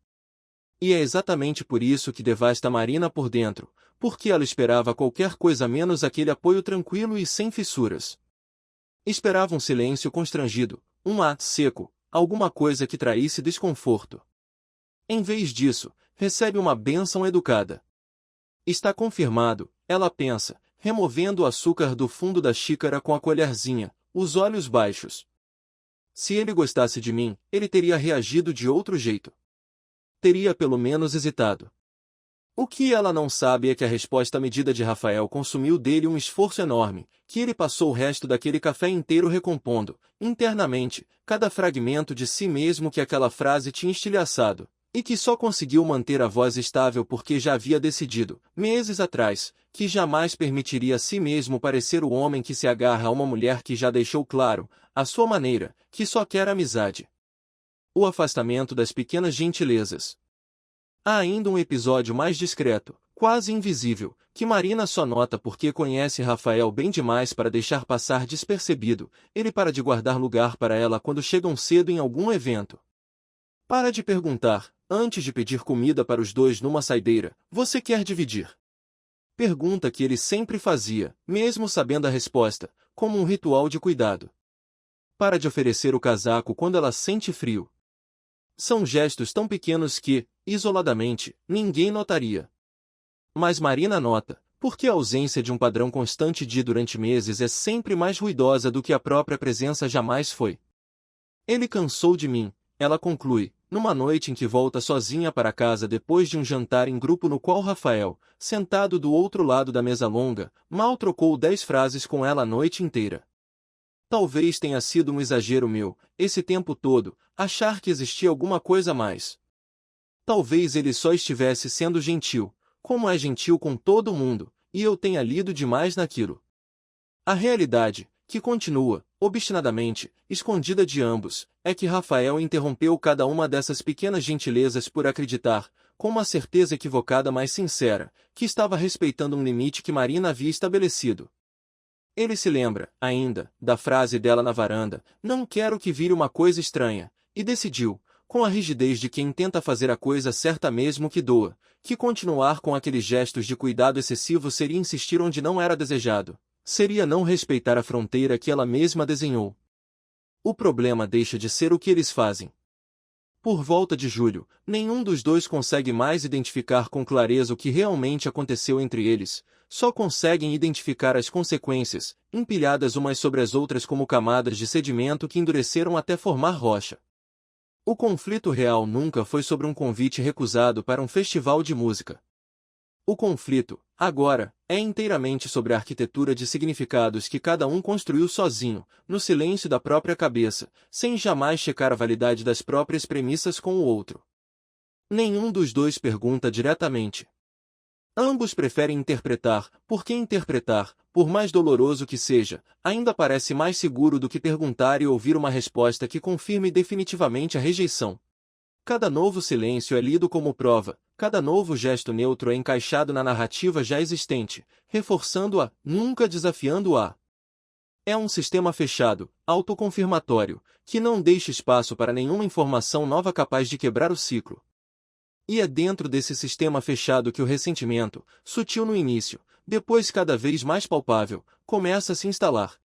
[SPEAKER 1] E é exatamente por isso que devasta Marina por dentro, porque ela esperava qualquer coisa menos aquele apoio tranquilo e sem fissuras. Esperava um silêncio constrangido, um ar seco, alguma coisa que traísse desconforto. Em vez disso, recebe uma bênção educada. "Está confirmado", ela pensa, removendo o açúcar do fundo da xícara com a colherzinha, os olhos baixos. "Se ele gostasse de mim, ele teria reagido de outro jeito. Teria pelo menos hesitado." O que ela não sabe é que a resposta à medida de Rafael consumiu dele um esforço enorme, que ele passou o resto daquele café inteiro recompondo, internamente, cada fragmento de si mesmo que aquela frase tinha estilhaçado, e que só conseguiu manter a voz estável porque já havia decidido, meses atrás, que jamais permitiria a si mesmo parecer o homem que se agarra a uma mulher que já deixou claro, à sua maneira, que só quer amizade. O afastamento das pequenas gentilezas. Há ainda um episódio mais discreto, quase invisível, que Marina só nota porque conhece Rafael bem demais para deixar passar despercebido. Ele para de guardar lugar para ela quando chegam cedo em algum evento. Para de perguntar, antes de pedir comida para os dois numa saideira: "Você quer dividir?" Pergunta que ele sempre fazia, mesmo sabendo a resposta, como um ritual de cuidado. Para de oferecer o casaco quando ela sente frio. São gestos tão pequenos que, isoladamente, ninguém notaria. Mas Marina nota, porque a ausência de um padrão constante durante meses é sempre mais ruidosa do que a própria presença jamais foi. "Ele cansou de mim", ela conclui, numa noite em que volta sozinha para casa depois de um jantar em grupo no qual Rafael, sentado do outro lado da mesa longa, mal trocou 10 frases com ela a noite inteira. Talvez tenha sido um exagero meu, esse tempo todo, achar que existia alguma coisa a mais. Talvez ele só estivesse sendo gentil, como é gentil com todo mundo, e eu tenha lido demais naquilo. A realidade, que continua, obstinadamente, escondida de ambos, é que Rafael interrompeu cada uma dessas pequenas gentilezas por acreditar, com uma certeza equivocada mas sincera, que estava respeitando um limite que Marina havia estabelecido. Ele se lembra, ainda, da frase dela na varanda: "Não quero que vire uma coisa estranha", e decidiu, com a rigidez de quem tenta fazer a coisa certa mesmo que doa, que continuar com aqueles gestos de cuidado excessivo seria insistir onde não era desejado, seria não respeitar a fronteira que ela mesma desenhou. O problema deixa de ser o que eles fazem. Por volta de julho, nenhum dos dois consegue mais identificar com clareza o que realmente aconteceu entre eles, só conseguem identificar as consequências, empilhadas umas sobre as outras como camadas de sedimento que endureceram até formar rocha. O conflito real nunca foi sobre um convite recusado para um festival de música. O conflito, agora, é inteiramente sobre a arquitetura de significados que cada um construiu sozinho, no silêncio da própria cabeça, sem jamais checar a validade das próprias premissas com o outro. Nenhum dos dois pergunta diretamente. Ambos preferem interpretar, porque interpretar, por mais doloroso que seja, ainda parece mais seguro do que perguntar e ouvir uma resposta que confirme definitivamente a rejeição. Cada novo silêncio é lido como prova, cada novo gesto neutro é encaixado na narrativa já existente, reforçando-a, nunca desafiando-a. É um sistema fechado, autoconfirmatório, que não deixa espaço para nenhuma informação nova capaz de quebrar o ciclo. E é dentro desse sistema fechado que o ressentimento, sutil no início, depois cada vez mais palpável, começa a se instalar.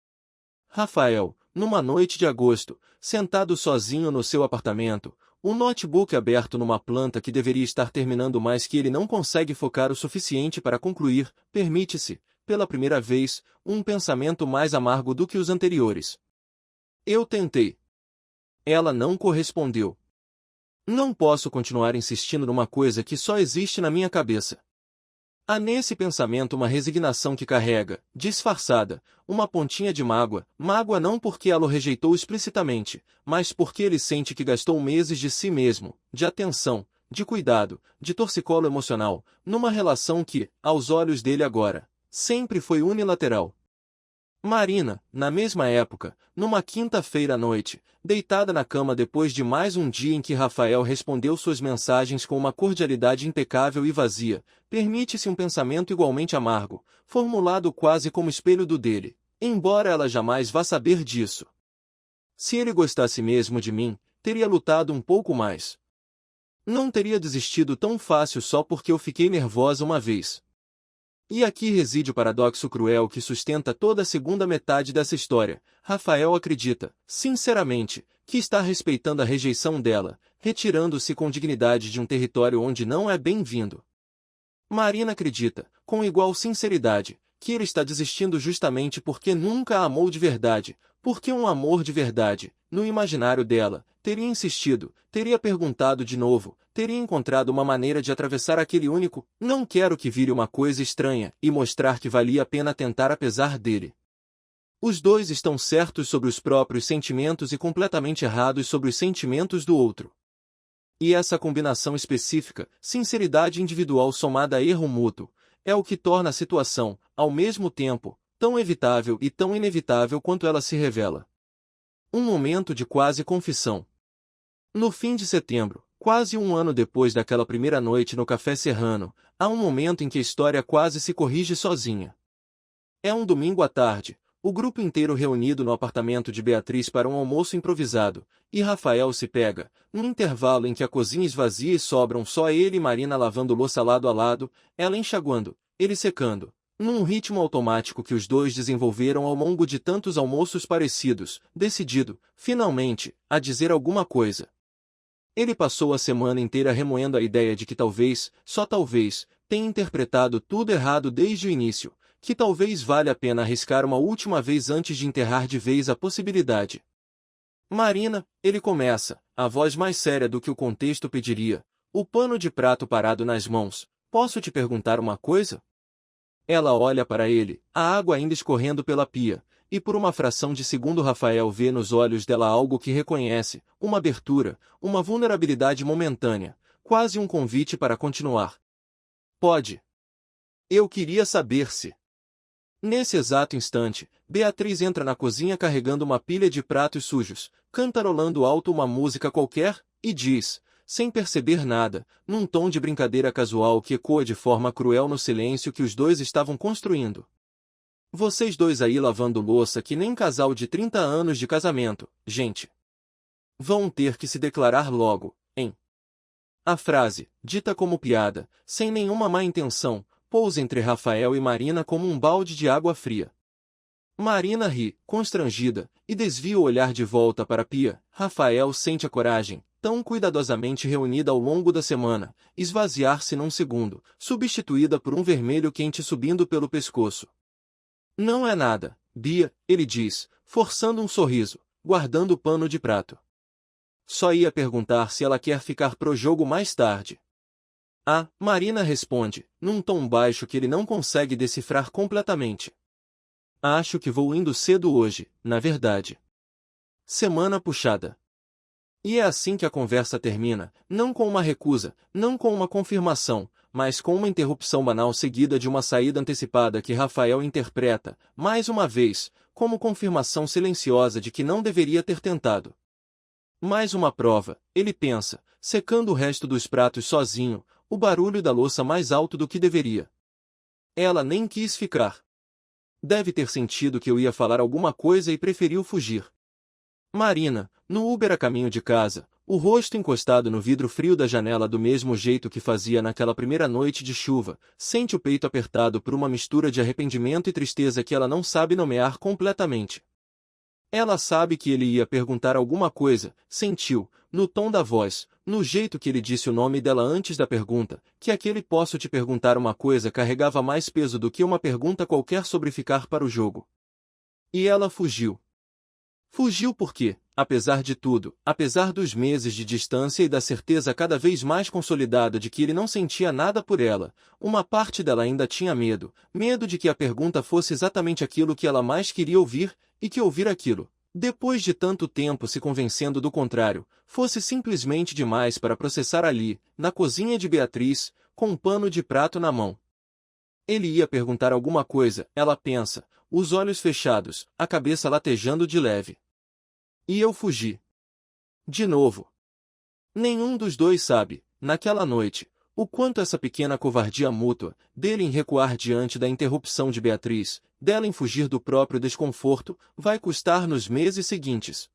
[SPEAKER 1] Rafael, numa noite de agosto, sentado sozinho no seu apartamento, um notebook aberto numa planta que deveria estar terminando mas que ele não consegue focar o suficiente para concluir, permite-se, pela primeira vez, um pensamento mais amargo do que os anteriores. Eu tentei. Ela não correspondeu. Não posso continuar insistindo numa coisa que só existe na minha cabeça. Há nesse pensamento uma resignação que carrega, disfarçada, uma pontinha de mágoa, mágoa não porque ela o rejeitou explicitamente, mas porque ele sente que gastou meses de si mesmo, de atenção, de cuidado, de torcicolo emocional, numa relação que, aos olhos dele agora, sempre foi unilateral. Marina, na mesma época, numa quinta-feira à noite, deitada na cama depois de mais um dia em que Rafael respondeu suas mensagens com uma cordialidade impecável e vazia, permite-se um pensamento igualmente amargo, formulado quase como espelho do dele, embora ela jamais vá saber disso. Se ele gostasse mesmo de mim, teria lutado um pouco mais. Não teria desistido tão fácil só porque eu fiquei nervosa uma vez. E aqui reside o paradoxo cruel que sustenta toda a segunda metade dessa história. Rafael acredita, sinceramente, que está respeitando a rejeição dela, retirando-se com dignidade de um território onde não é bem-vindo. Marina acredita, com igual sinceridade, que ele está desistindo justamente porque nunca a amou de verdade, porque um amor de verdade, no imaginário dela, teria insistido, teria perguntado de novo, teria encontrado uma maneira de atravessar aquele único "não quero que vire uma coisa estranha" e mostrar que valia a pena tentar apesar dele. Os dois estão certos sobre os próprios sentimentos e completamente errados sobre os sentimentos do outro. E essa combinação específica, sinceridade individual somada a erro mútuo, é o que torna a situação, ao mesmo tempo, tão evitável e tão inevitável quanto ela se revela. Um momento de quase confissão. No fim de setembro, quase um ano depois daquela primeira noite no Café Serrano, há um momento em que a história quase se corrige sozinha. É um domingo à tarde, o grupo inteiro reunido no apartamento de Beatriz para um almoço improvisado, e Rafael se pega, num intervalo em que a cozinha esvazia e sobram só ele e Marina lavando louça lado a lado, ela enxaguando, ele secando, num ritmo automático que os dois desenvolveram ao longo de tantos almoços parecidos, decidido, finalmente, a dizer alguma coisa. Ele passou a semana inteira remoendo a ideia de que talvez, só talvez, tenha interpretado tudo errado desde o início, que talvez valha a pena arriscar uma última vez antes de enterrar de vez a possibilidade. Marina, ele começa, a voz mais séria do que o contexto pediria, o pano de prato parado nas mãos, posso te perguntar uma coisa? Ela olha para ele, a água ainda escorrendo pela pia, e por uma fração de segundo Rafael vê nos olhos dela algo que reconhece, uma abertura, uma vulnerabilidade momentânea, quase um convite para continuar. Pode. Eu queria saber se... Nesse exato instante, Beatriz entra na cozinha carregando uma pilha de pratos sujos, cantarolando alto uma música qualquer, e diz, sem perceber nada, num tom de brincadeira casual que ecoa de forma cruel no silêncio que os dois estavam construindo. Vocês dois aí lavando louça que nem casal de 30 anos de casamento, gente. Vão ter que se declarar logo, hein? A frase, dita como piada, sem nenhuma má intenção, pousa entre Rafael e Marina como um balde de água fria. Marina ri, constrangida, e desvia o olhar de volta para a pia. Rafael sente a coragem, tão cuidadosamente reunida ao longo da semana, esvaziar-se num segundo, substituída por um vermelho quente subindo pelo pescoço. Não é nada, Bia, ele diz, forçando um sorriso, guardando o pano de prato. Só ia perguntar se ela quer ficar pro jogo mais tarde. Ah, Marina responde, num tom baixo que ele não consegue decifrar completamente. Acho que vou indo cedo hoje, na verdade. Semana puxada. E é assim que a conversa termina, não com uma recusa, não com uma confirmação, mas com uma interrupção banal seguida de uma saída antecipada que Rafael interpreta, mais uma vez, como confirmação silenciosa de que não deveria ter tentado. Mais uma prova, ele pensa, secando o resto dos pratos sozinho, o barulho da louça mais alto do que deveria. Ela nem quis ficar. Deve ter sentido que eu ia falar alguma coisa e preferiu fugir. Marina, no Uber a caminho de casa, o rosto encostado no vidro frio da janela do mesmo jeito que fazia naquela primeira noite de chuva, sente o peito apertado por uma mistura de arrependimento e tristeza que ela não sabe nomear completamente. Ela sabe que ele ia perguntar alguma coisa, sentiu, no tom da voz, no jeito que ele disse o nome dela antes da pergunta, que aquele "posso te perguntar uma coisa" carregava mais peso do que uma pergunta qualquer sobre ficar para o jogo. E ela fugiu. Fugiu porque, apesar de tudo, apesar dos meses de distância e da certeza cada vez mais consolidada de que ele não sentia nada por ela, uma parte dela ainda tinha medo, medo de que a pergunta fosse exatamente aquilo que ela mais queria ouvir, e que ouvir aquilo, depois de tanto tempo se convencendo do contrário, fosse simplesmente demais para processar ali, na cozinha de Beatriz, com um pano de prato na mão. Ele ia perguntar alguma coisa, ela pensa, os olhos fechados, a cabeça latejando de leve. E eu fugi. De novo. Nenhum dos dois sabe, naquela noite, o quanto essa pequena covardia mútua, dele em recuar diante da interrupção de Beatriz, dela em fugir do próprio desconforto, vai custar nos meses seguintes.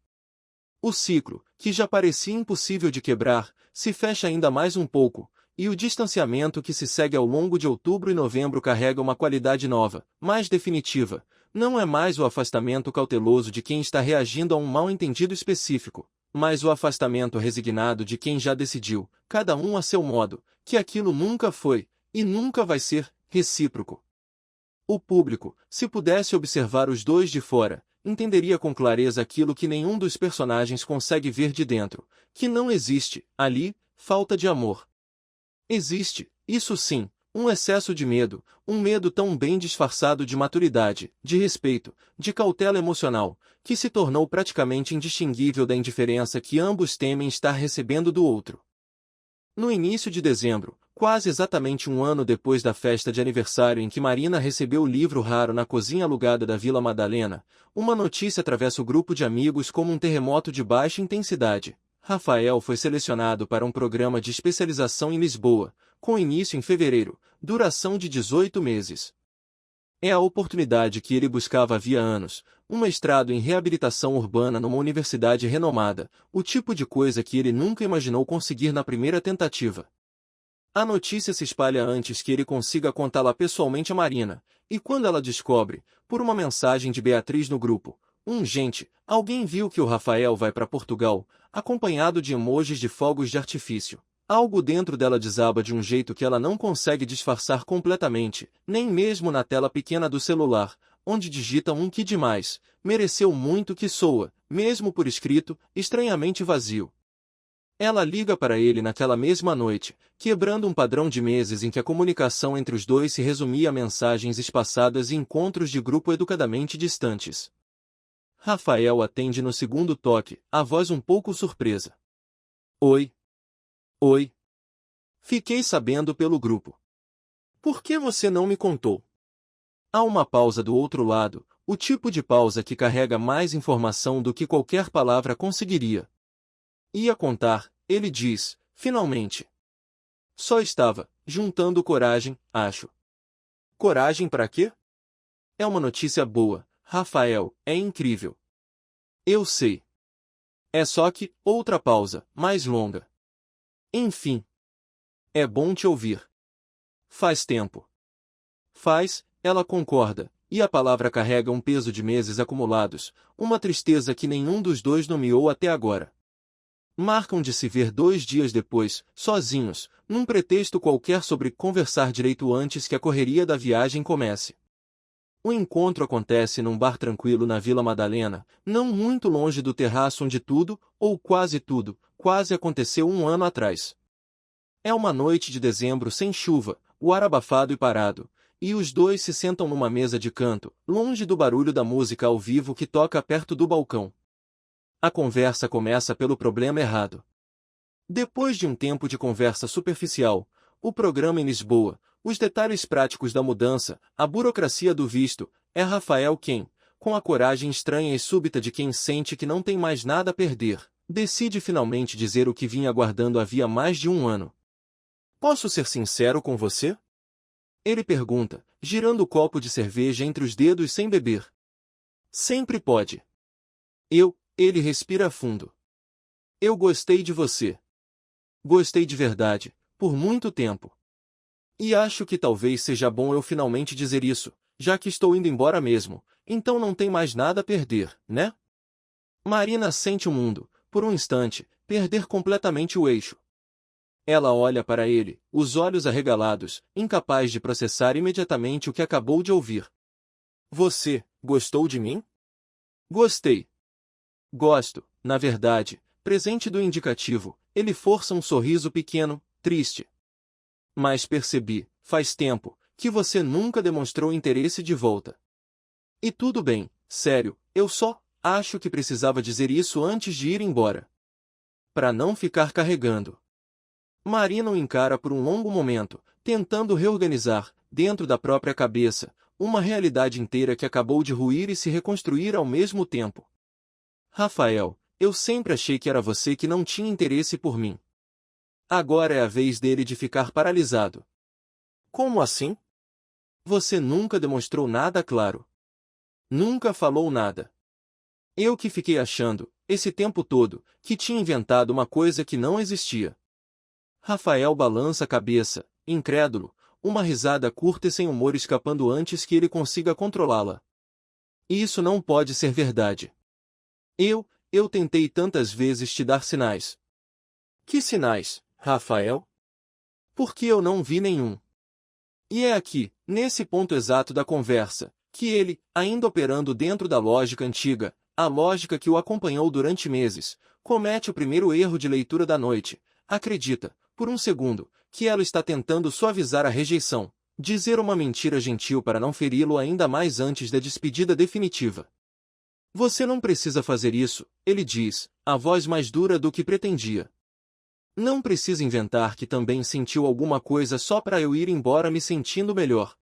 [SPEAKER 1] O ciclo, que já parecia impossível de quebrar, se fecha ainda mais um pouco, e o distanciamento que se segue ao longo de outubro e novembro carrega uma qualidade nova, mais definitiva. Não é mais o afastamento cauteloso de quem está reagindo a um mal-entendido específico, mas o afastamento resignado de quem já decidiu, cada um a seu modo, que aquilo nunca foi, e nunca vai ser, recíproco. O público, se pudesse observar os dois de fora, entenderia com clareza aquilo que nenhum dos personagens consegue ver de dentro, que não existe, ali, falta de amor. Existe, isso sim, um excesso de medo, um medo tão bem disfarçado de maturidade, de respeito, de cautela emocional, que se tornou praticamente indistinguível da indiferença que ambos temem estar recebendo do outro. No início de dezembro, quase exatamente um ano depois da festa de aniversário em que Marina recebeu o livro raro na cozinha alugada da Vila Madalena, uma notícia atravessa o grupo de amigos como um terremoto de baixa intensidade. Rafael foi selecionado para um programa de especialização em Lisboa, com início em fevereiro, duração de 18 meses. É a oportunidade que ele buscava havia anos, um mestrado em reabilitação urbana numa universidade renomada, o tipo de coisa que ele nunca imaginou conseguir na primeira tentativa. A notícia se espalha antes que ele consiga contá-la pessoalmente a Marina, e quando ela descobre, por uma mensagem de Beatriz no grupo, gente, alguém viu que o Rafael vai para Portugal, acompanhado de emojis de fogos de artifício. Algo dentro dela desaba de um jeito que ela não consegue disfarçar completamente, nem mesmo na tela pequena do celular, onde digita que demais, mereceu muito que soa, mesmo por escrito, estranhamente vazio. Ela liga para ele naquela mesma noite, quebrando um padrão de meses em que a comunicação entre os dois se resumia a mensagens espaçadas e encontros de grupo educadamente distantes. Rafael atende no segundo toque, a voz um pouco surpresa. Oi. Oi. Fiquei sabendo pelo grupo. Por que você não me contou? Há uma pausa do outro lado, o tipo de pausa que carrega mais informação do que qualquer palavra conseguiria. Ia contar, ele diz, finalmente. Só estava, juntando coragem, acho. Coragem para quê? É uma notícia boa, Rafael, é incrível. Eu sei. É só que, outra pausa, mais longa. Enfim. É bom te ouvir. Faz tempo. Faz, ela concorda, e a palavra carrega um peso de meses acumulados, uma tristeza que nenhum dos dois nomeou até agora. Marcam de se ver 2 dias depois, sozinhos, num pretexto qualquer sobre conversar direito antes que a correria da viagem comece. O encontro acontece num bar tranquilo na Vila Madalena, não muito longe do terraço onde tudo, ou quase tudo, quase aconteceu um ano atrás. É uma noite de dezembro sem chuva, o ar abafado e parado, e os dois se sentam numa mesa de canto, longe do barulho da música ao vivo que toca perto do balcão. A conversa começa pelo problema errado. Depois de um tempo de conversa superficial, o programa em Lisboa, os detalhes práticos da mudança, a burocracia do visto, é Rafael quem, com a coragem estranha e súbita de quem sente que não tem mais nada a perder, decide finalmente dizer o que vinha aguardando havia mais de um ano. Posso ser sincero com você? Ele pergunta, girando o copo de cerveja entre os dedos sem beber. Sempre pode. Ele respira fundo. Eu gostei de você. Gostei de verdade, por muito tempo. E acho que talvez seja bom eu finalmente dizer isso, já que estou indo embora mesmo, então não tem mais nada a perder, né? Marina sente o mundo, por um instante, perder completamente o eixo. Ela olha para ele, os olhos arregalados, incapaz de processar imediatamente o que acabou de ouvir. Você, gostou de mim? Gostei. Gosto, na verdade, presente do indicativo, ele força um sorriso pequeno, triste. Mas percebi, faz tempo, que você nunca demonstrou interesse de volta. E tudo bem, sério, eu só acho que precisava dizer isso antes de ir embora. Para não ficar carregando. Marina o encara por um longo momento, tentando reorganizar, dentro da própria cabeça, uma realidade inteira que acabou de ruir e se reconstruir ao mesmo tempo. Rafael, eu sempre achei que era você que não tinha interesse por mim. Agora é a vez dele de ficar paralisado. Como assim? Você nunca demonstrou nada claro. Nunca falou nada. Eu que fiquei achando, esse tempo todo, que tinha inventado uma coisa que não existia. Rafael balança a cabeça, incrédulo, uma risada curta e sem humor escapando antes que ele consiga controlá-la. Isso não pode ser verdade. Eu tentei tantas vezes te dar sinais. Que sinais, Rafael? Porque eu não vi nenhum. E é aqui, nesse ponto exato da conversa, que ele, ainda operando dentro da lógica antiga, a lógica que o acompanhou durante meses, comete o primeiro erro de leitura da noite. Acredita, por um segundo, que ela está tentando suavizar a rejeição, dizer uma mentira gentil para não feri-lo ainda mais antes da despedida definitiva. Você não precisa fazer isso, ele diz, a voz mais dura do que pretendia. Não precisa inventar que também sentiu alguma coisa só para eu ir embora me sentindo melhor.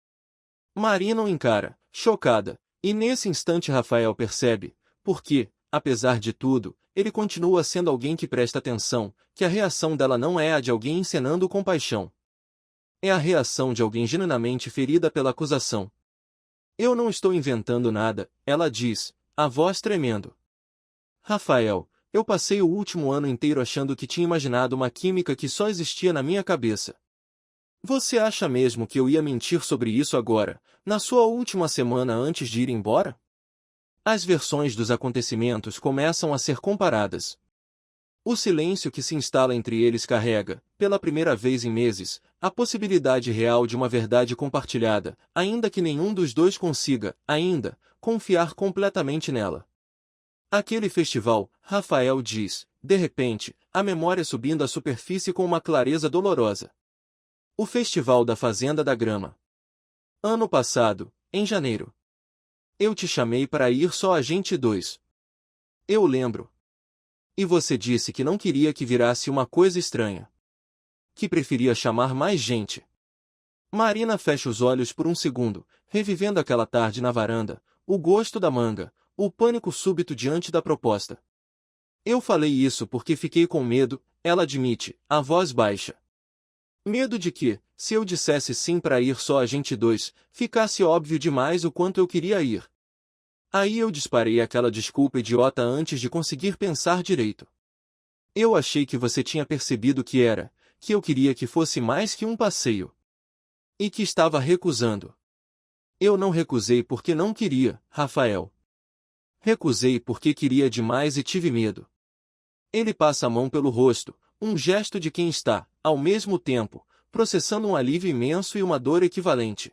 [SPEAKER 1] Marina o encara, chocada, e nesse instante Rafael percebe, porque, apesar de tudo, ele continua sendo alguém que presta atenção, que a reação dela não é a de alguém encenando compaixão. É a reação de alguém genuinamente ferida pela acusação. Eu não estou inventando nada, ela diz, a voz tremendo. Rafael, eu passei o último ano inteiro achando que tinha imaginado uma química que só existia na minha cabeça. Você acha mesmo que eu ia mentir sobre isso agora, na sua última semana antes de ir embora? As versões dos acontecimentos começam a ser comparadas. O silêncio que se instala entre eles carrega, pela primeira vez em meses, a possibilidade real de uma verdade compartilhada, ainda que nenhum dos dois consiga, ainda, confiar completamente nela. Aquele festival, Rafael diz, de repente, a memória subindo à superfície com uma clareza dolorosa. O Festival da Fazenda da Grama. Ano passado, em janeiro. Eu te chamei para ir só a gente dois. Eu lembro. E você disse que não queria que virasse uma coisa estranha. Que preferia chamar mais gente. Marina fecha os olhos por um segundo, revivendo aquela tarde na varanda, o gosto da manga, o pânico súbito diante da proposta. Eu falei isso porque fiquei com medo, ela admite, a voz baixa. Medo de que, se eu dissesse sim para ir só a gente dois, ficasse óbvio demais o quanto eu queria ir. Aí eu disparei aquela desculpa idiota antes de conseguir pensar direito. Eu achei que você tinha percebido que eu queria que fosse mais que um passeio. E que estava recusando. Eu não recusei porque não queria, Rafael. Recusei porque queria demais e tive medo. Ele passa a mão pelo rosto, um gesto de quem está, ao mesmo tempo, processando um alívio imenso e uma dor equivalente.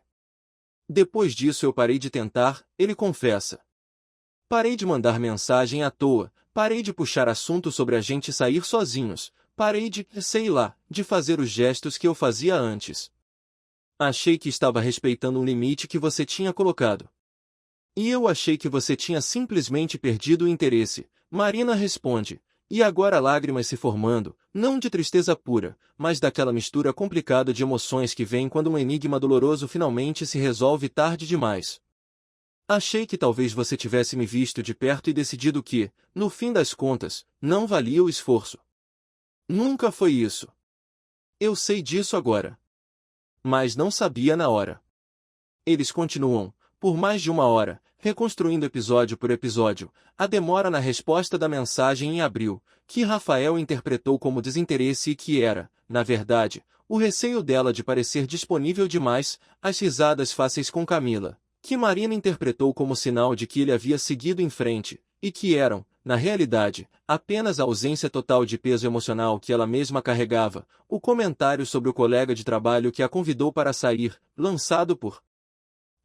[SPEAKER 1] Depois disso eu parei de tentar, ele confessa. Parei de mandar mensagem à toa, parei de puxar assunto sobre a gente sair sozinhos, parei de, sei lá, de fazer os gestos que eu fazia antes. Achei que estava respeitando um limite que você tinha colocado. E eu achei que você tinha simplesmente perdido o interesse, Marina responde, e agora lágrimas se formando, não de tristeza pura, mas daquela mistura complicada de emoções que vem quando um enigma doloroso finalmente se resolve tarde demais. Achei que talvez você tivesse me visto de perto e decidido que, no fim das contas, não valia o esforço. Nunca foi isso. Eu sei disso agora. Mas não sabia na hora. Eles continuam, por mais de uma hora, reconstruindo episódio por episódio, a demora na resposta da mensagem em abril, que Rafael interpretou como desinteresse e que era, na verdade, o receio dela de parecer disponível demais, as risadas fáceis com Camila, que Marina interpretou como sinal de que ele havia seguido em frente, e que eram, na realidade, apenas a ausência total de peso emocional que ela mesma carregava, o comentário sobre o colega de trabalho que a convidou para sair, lançado por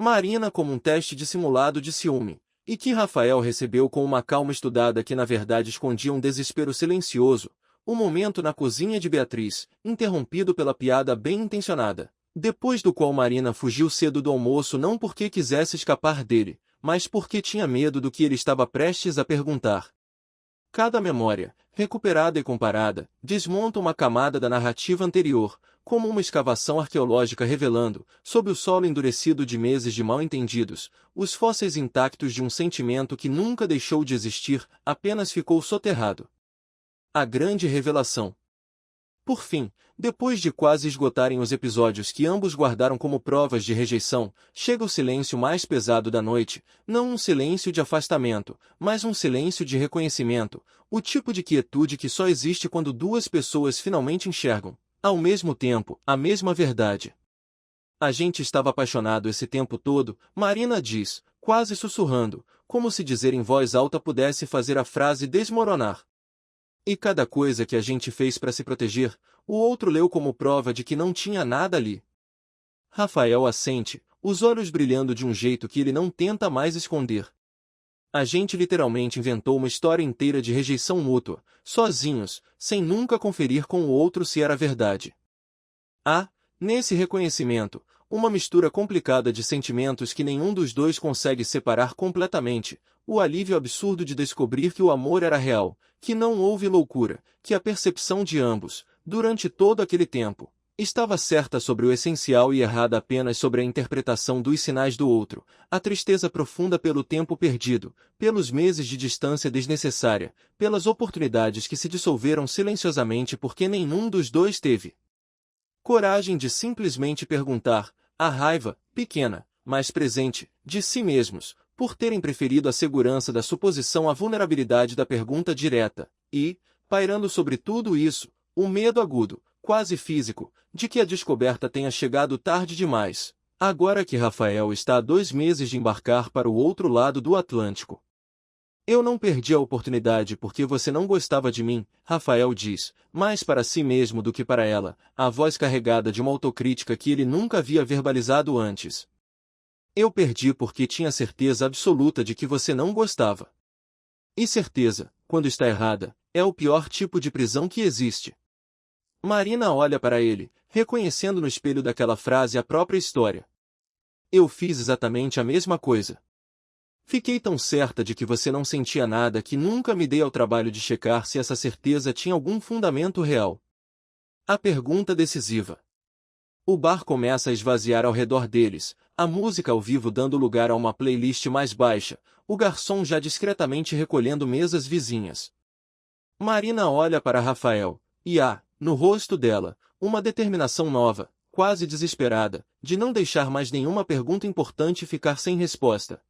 [SPEAKER 1] Marina como um teste dissimulado de ciúme, e que Rafael recebeu com uma calma estudada que na verdade escondia um desespero silencioso, o momento na cozinha de Beatriz, interrompido pela piada bem intencionada, depois do qual Marina fugiu cedo do almoço não porque quisesse escapar dele, mas porque tinha medo do que ele estava prestes a perguntar. Cada memória, recuperada e comparada, desmonta uma camada da narrativa anterior, como uma escavação arqueológica revelando, sob o solo endurecido de meses de mal-entendidos, os fósseis intactos de um sentimento que nunca deixou de existir, apenas ficou soterrado. A grande revelação. Por fim, depois de quase esgotarem os episódios que ambos guardaram como provas de rejeição, chega o silêncio mais pesado da noite, não um silêncio de afastamento, mas um silêncio de reconhecimento, o tipo de quietude que só existe quando duas pessoas finalmente enxergam, ao mesmo tempo, a mesma verdade. A gente estava apaixonado esse tempo todo, Marina diz, quase sussurrando, como se dizer em voz alta pudesse fazer a frase desmoronar. E cada coisa que a gente fez para se proteger, o outro leu como prova de que não tinha nada ali. Rafael assente, os olhos brilhando de um jeito que ele não tenta mais esconder. A gente literalmente inventou uma história inteira de rejeição mútua, sozinhos, sem nunca conferir com o outro se era verdade. Há, nesse reconhecimento, uma mistura complicada de sentimentos que nenhum dos dois consegue separar completamente, o alívio absurdo de descobrir que o amor era real, que não houve loucura, que a percepção de ambos, durante todo aquele tempo, estava certa sobre o essencial e errada apenas sobre a interpretação dos sinais do outro, a tristeza profunda pelo tempo perdido, pelos meses de distância desnecessária, pelas oportunidades que se dissolveram silenciosamente porque nenhum dos dois teve coragem de simplesmente perguntar, a raiva, pequena, mas presente, de si mesmos, por terem preferido a segurança da suposição à vulnerabilidade da pergunta direta, e, pairando sobre tudo isso, o medo agudo, quase físico, de que a descoberta tenha chegado tarde demais, agora que Rafael está há 2 meses de embarcar para o outro lado do Atlântico. Eu não perdi a oportunidade porque você não gostava de mim, Rafael diz, mais para si mesmo do que para ela, a voz carregada de uma autocrítica que ele nunca havia verbalizado antes. Eu perdi porque tinha certeza absoluta de que você não gostava. E certeza, quando está errada, é o pior tipo de prisão que existe. Marina olha para ele, reconhecendo no espelho daquela frase a própria história. Eu fiz exatamente a mesma coisa. Fiquei tão certa de que você não sentia nada que nunca me dei ao trabalho de checar se essa certeza tinha algum fundamento real. A pergunta decisiva. O bar começa a esvaziar ao redor deles, a música ao vivo dando lugar a uma playlist mais baixa, o garçom já discretamente recolhendo mesas vizinhas. Marina olha para Rafael, e há, no rosto dela, uma determinação nova, quase desesperada, de não deixar mais nenhuma pergunta importante ficar sem resposta.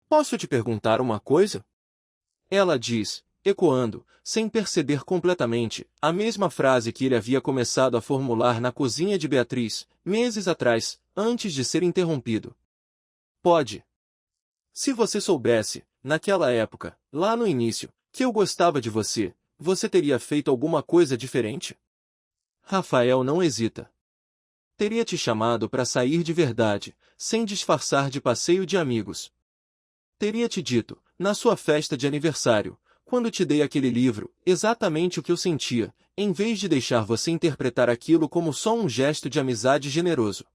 [SPEAKER 1] Posso te perguntar uma coisa? Ela diz, ecoando, sem perceber completamente, a mesma frase que ele havia começado a formular na cozinha de Beatriz, meses atrás, antes de ser interrompido. Pode. Se você soubesse, naquela época, lá no início, que eu gostava de você, você teria feito alguma coisa diferente? Rafael não hesita. Teria te chamado para sair de verdade, sem disfarçar de passeio de amigos. Teria te dito, na sua festa de aniversário, quando te dei aquele livro, exatamente o que eu sentia, em vez de deixar você interpretar aquilo como só um gesto de amizade generoso.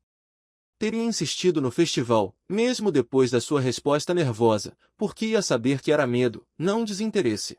[SPEAKER 1] Teria insistido no festival, mesmo depois da sua resposta nervosa, porque ia saber que era medo, não desinteresse.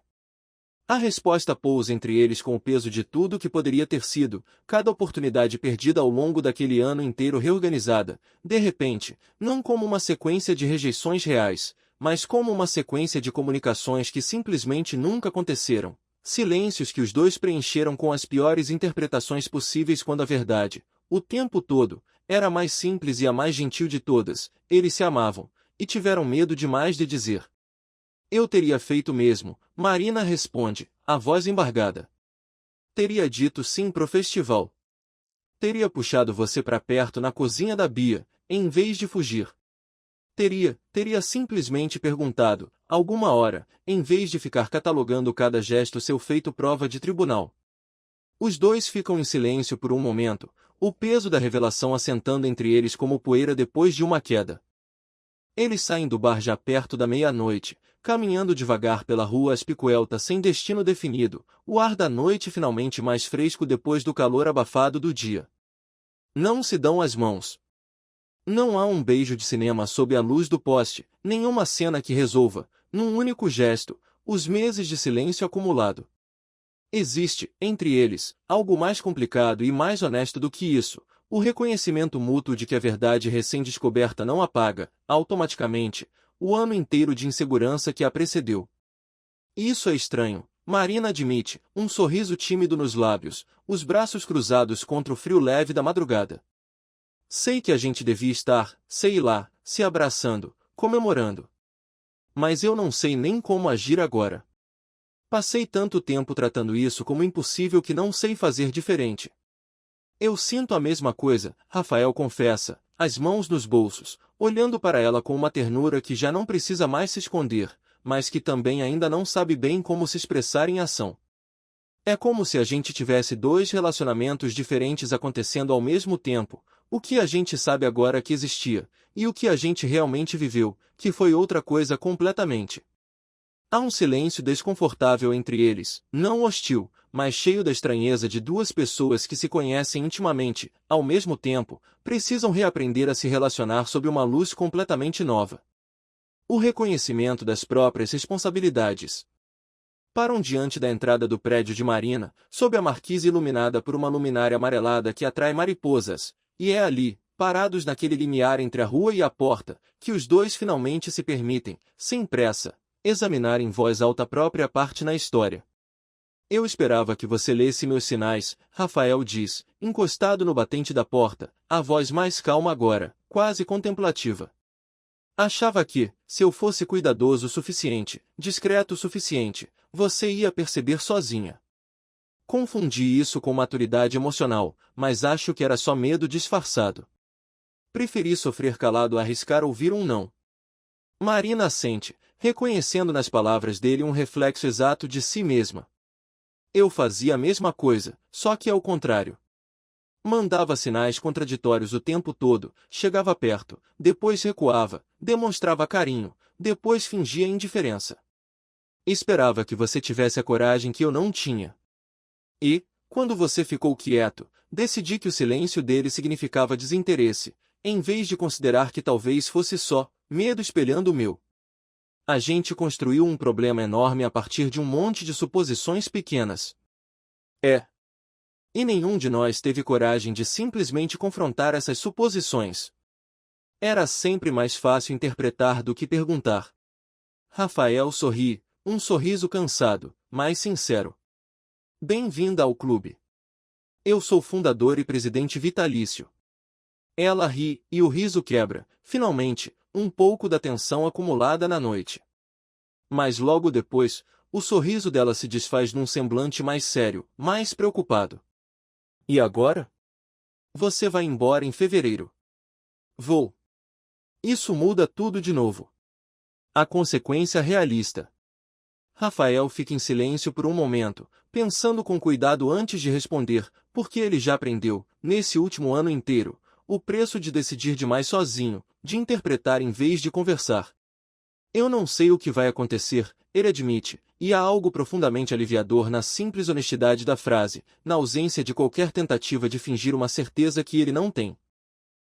[SPEAKER 1] A resposta pousa entre eles com o peso de tudo que poderia ter sido, cada oportunidade perdida ao longo daquele ano inteiro reorganizada, de repente, não como uma sequência de rejeições reais, mas como uma sequência de comunicações que simplesmente nunca aconteceram, silêncios que os dois preencheram com as piores interpretações possíveis quando a verdade, o tempo todo, era a mais simples e a mais gentil de todas, eles se amavam, e tiveram medo demais de dizer. Eu teria feito mesmo, Marina responde, a voz embargada. Teria dito sim pro festival. Teria puxado você para perto na cozinha da Bia, em vez de fugir. Teria simplesmente perguntado, alguma hora, em vez de ficar catalogando cada gesto seu feito prova de tribunal. Os dois ficam em silêncio por um momento, o peso da revelação assentando entre eles como poeira depois de uma queda. Eles saem do bar já perto da meia-noite, caminhando devagar pela rua Aspicuelta sem destino definido, o ar da noite finalmente mais fresco depois do calor abafado do dia. Não se dão as mãos. Não há um beijo de cinema sob a luz do poste, nenhuma cena que resolva, num único gesto, os meses de silêncio acumulado. Existe, entre eles, algo mais complicado e mais honesto do que isso, o reconhecimento mútuo de que a verdade recém-descoberta não apaga, automaticamente, o ano inteiro de insegurança que a precedeu. Isso é estranho, Marina admite, um sorriso tímido nos lábios, os braços cruzados contra o frio leve da madrugada. Sei que a gente devia estar, sei lá, se abraçando, comemorando. Mas eu não sei nem como agir agora. Passei tanto tempo tratando isso como impossível que não sei fazer diferente. Eu sinto a mesma coisa, Rafael confessa, as mãos nos bolsos, olhando para ela com uma ternura que já não precisa mais se esconder, mas que também ainda não sabe bem como se expressar em ação. É como se a gente tivesse dois relacionamentos diferentes acontecendo ao mesmo tempo, o que a gente sabe agora que existia, e o que a gente realmente viveu, que foi outra coisa completamente. Há um silêncio desconfortável entre eles, não hostil, mas cheio da estranheza de duas pessoas que se conhecem intimamente, ao mesmo tempo, precisam reaprender a se relacionar sob uma luz completamente nova. O reconhecimento das próprias responsabilidades. Param diante da entrada do prédio de Marina, sob a marquise iluminada por uma luminária amarelada que atrai mariposas, e é ali, parados naquele limiar entre a rua e a porta, que os dois finalmente se permitem, sem pressa, examinar em voz alta a própria parte na história. Eu esperava que você lesse meus sinais, Rafael diz, encostado no batente da porta, a voz mais calma agora, quase contemplativa. Achava que, se eu fosse cuidadoso o suficiente, discreto o suficiente, você ia perceber sozinha. Confundi isso com maturidade emocional, mas acho que era só medo disfarçado. Preferi sofrer calado a arriscar ouvir um não. Marina assente, reconhecendo nas palavras dele um reflexo exato de si mesma. Eu fazia a mesma coisa, só que ao contrário. Mandava sinais contraditórios o tempo todo, chegava perto, depois recuava, demonstrava carinho, depois fingia indiferença. Esperava que você tivesse a coragem que eu não tinha. E, quando você ficou quieto, decidi que o silêncio dele significava desinteresse, em vez de considerar que talvez fosse só medo espelhando o meu. A gente construiu um problema enorme a partir de um monte de suposições pequenas. E nenhum de nós teve coragem de simplesmente confrontar essas suposições. Era sempre mais fácil interpretar do que perguntar. Rafael sorri, um sorriso cansado, mas sincero. Bem-vinda ao clube. Eu sou fundador e presidente vitalício. Ela ri, e o riso quebra, finalmente, um pouco da tensão acumulada na noite. Mas logo depois, o sorriso dela se desfaz num semblante mais sério, mais preocupado. E agora? Você vai embora em fevereiro. Vou. Isso muda tudo de novo. A consequência realista. Rafael fica em silêncio por um momento, pensando com cuidado antes de responder, porque ele já aprendeu, nesse último ano inteiro, o preço de decidir demais sozinho, de interpretar em vez de conversar. Eu não sei o que vai acontecer, ele admite, e há algo profundamente aliviador na simples honestidade da frase, na ausência de qualquer tentativa de fingir uma certeza que ele não tem.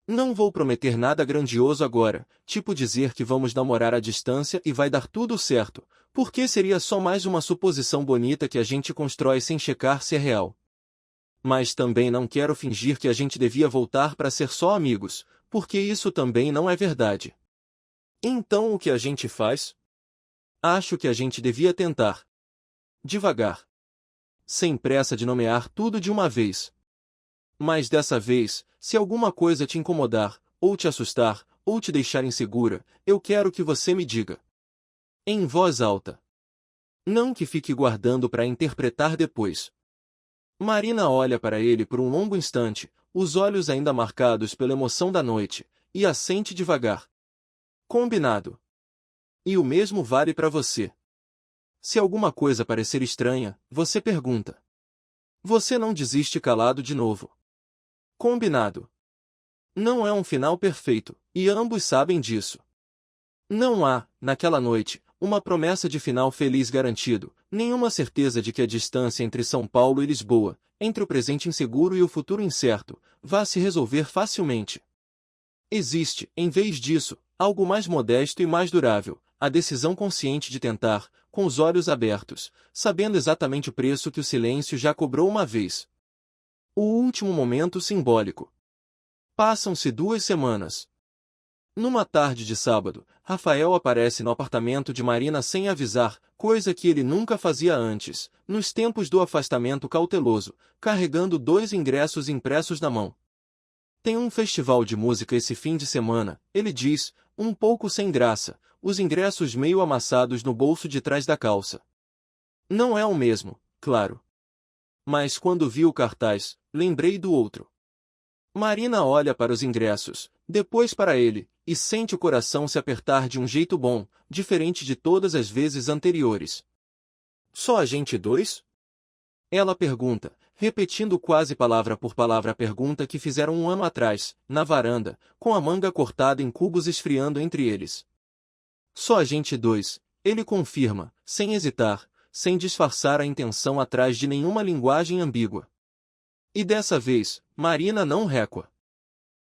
[SPEAKER 1] Não vou prometer nada grandioso agora, tipo dizer que vamos namorar à distância e vai dar tudo certo, porque seria só mais uma suposição bonita que a gente constrói sem checar se é real. Mas também não quero fingir que a gente devia voltar para ser só amigos, porque isso também não é verdade. Então o que a gente faz? Acho que a gente devia tentar. Devagar. Sem pressa de nomear tudo de uma vez. Mas dessa vez, se alguma coisa te incomodar, ou te assustar, ou te deixar insegura, eu quero que você me diga. Em voz alta. Não que fique guardando para interpretar depois. Marina olha para ele por um longo instante, os olhos ainda marcados pela emoção da noite, e assente devagar. Combinado. E o mesmo vale para você. Se alguma coisa parecer estranha, você pergunta. Você não desiste calado de novo. Combinado. Não é um final perfeito, e ambos sabem disso. Não há, naquela noite, uma promessa de final feliz garantido, nenhuma certeza de que a distância entre São Paulo e Lisboa, entre o presente inseguro e o futuro incerto, vá se resolver facilmente. Existe, em vez disso, algo mais modesto e mais durável, a decisão consciente de tentar, com os olhos abertos, sabendo exatamente o preço que o silêncio já cobrou uma vez. O último momento simbólico. Passam-se 2 semanas. Numa tarde de sábado, Rafael aparece no apartamento de Marina sem avisar, coisa que ele nunca fazia antes, nos tempos do afastamento cauteloso, carregando 2 ingressos impressos na mão. Tem um festival de música esse fim de semana, ele diz, um pouco sem graça, os ingressos meio amassados no bolso de trás da calça. Não é o mesmo, claro. Mas quando vi o cartaz, lembrei do outro. Marina olha para os ingressos, depois para ele, e sente o coração se apertar de um jeito bom, diferente de todas as vezes anteriores. Só a gente 2? Ela pergunta, repetindo quase palavra por palavra a pergunta que fizeram 1 ano atrás, na varanda, com a manga cortada em cubos esfriando entre eles. Só a gente 2, ele confirma, sem hesitar, sem disfarçar a intenção atrás de nenhuma linguagem ambígua. E dessa vez, Marina não recua.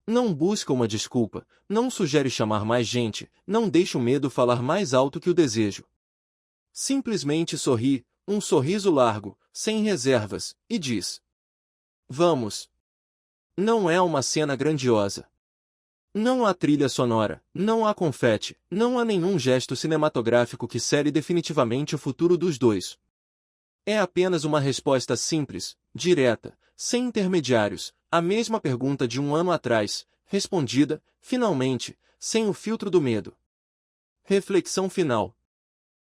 [SPEAKER 1] Não busca uma desculpa, não sugere chamar mais gente, não deixa o medo falar mais alto que o desejo. Simplesmente sorri, um sorriso largo, sem reservas, e diz: Vamos. Não é uma cena grandiosa. Não há trilha sonora, não há confete, não há nenhum gesto cinematográfico que cele definitivamente o futuro dos dois. É apenas uma resposta simples, direta, sem intermediários, a mesma pergunta de 1 ano atrás, respondida, finalmente, sem o filtro do medo. Reflexão final.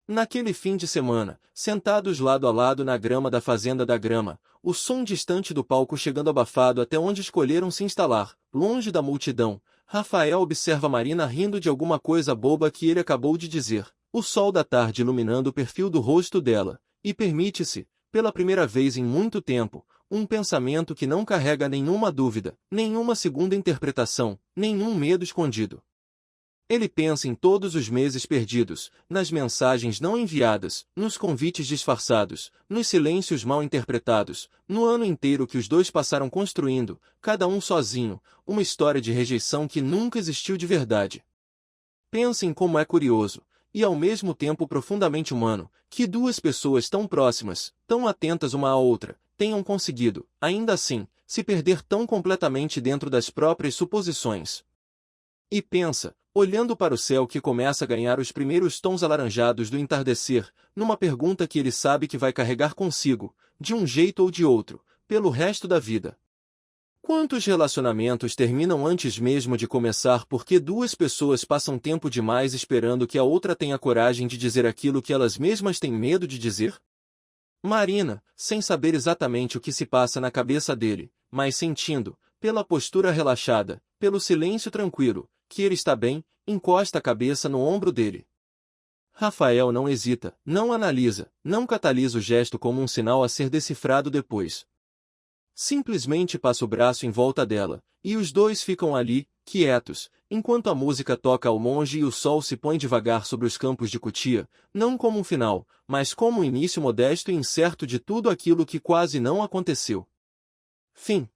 [SPEAKER 1] Naquele fim de semana, sentados lado a lado na grama da Fazenda da Grama, o som distante do palco chegando abafado até onde escolheram se instalar, longe da multidão, Rafael observa Marina rindo de alguma coisa boba que ele acabou de dizer, o sol da tarde iluminando o perfil do rosto dela, e permite-se, pela primeira vez em muito tempo, um pensamento que não carrega nenhuma dúvida, nenhuma segunda interpretação, nenhum medo escondido. Ele pensa em todos os meses perdidos, nas mensagens não enviadas, nos convites disfarçados, nos silêncios mal interpretados, no ano inteiro que os dois passaram construindo, cada um sozinho, uma história de rejeição que nunca existiu de verdade. Pensa em como é curioso, e ao mesmo tempo profundamente humano, que 2 pessoas tão próximas, tão atentas uma à outra, tenham conseguido, ainda assim, se perder tão completamente dentro das próprias suposições. E pensa, olhando para o céu que começa a ganhar os primeiros tons alaranjados do entardecer, numa pergunta que ele sabe que vai carregar consigo, de um jeito ou de outro, pelo resto da vida. Quantos relacionamentos terminam antes mesmo de começar porque 2 pessoas passam tempo demais esperando que a outra tenha coragem de dizer aquilo que elas mesmas têm medo de dizer? Marina, sem saber exatamente o que se passa na cabeça dele, mas sentindo, pela postura relaxada, pelo silêncio tranquilo, que ele está bem, encosta a cabeça no ombro dele. Rafael não hesita, não analisa, não catalisa o gesto como um sinal a ser decifrado depois. Simplesmente passa o braço em volta dela, e os dois ficam ali, quietos, enquanto a música toca ao longe e o sol se põe devagar sobre os campos de Cotia, não como um final, mas como um início modesto e incerto de tudo aquilo que quase não aconteceu. Fim.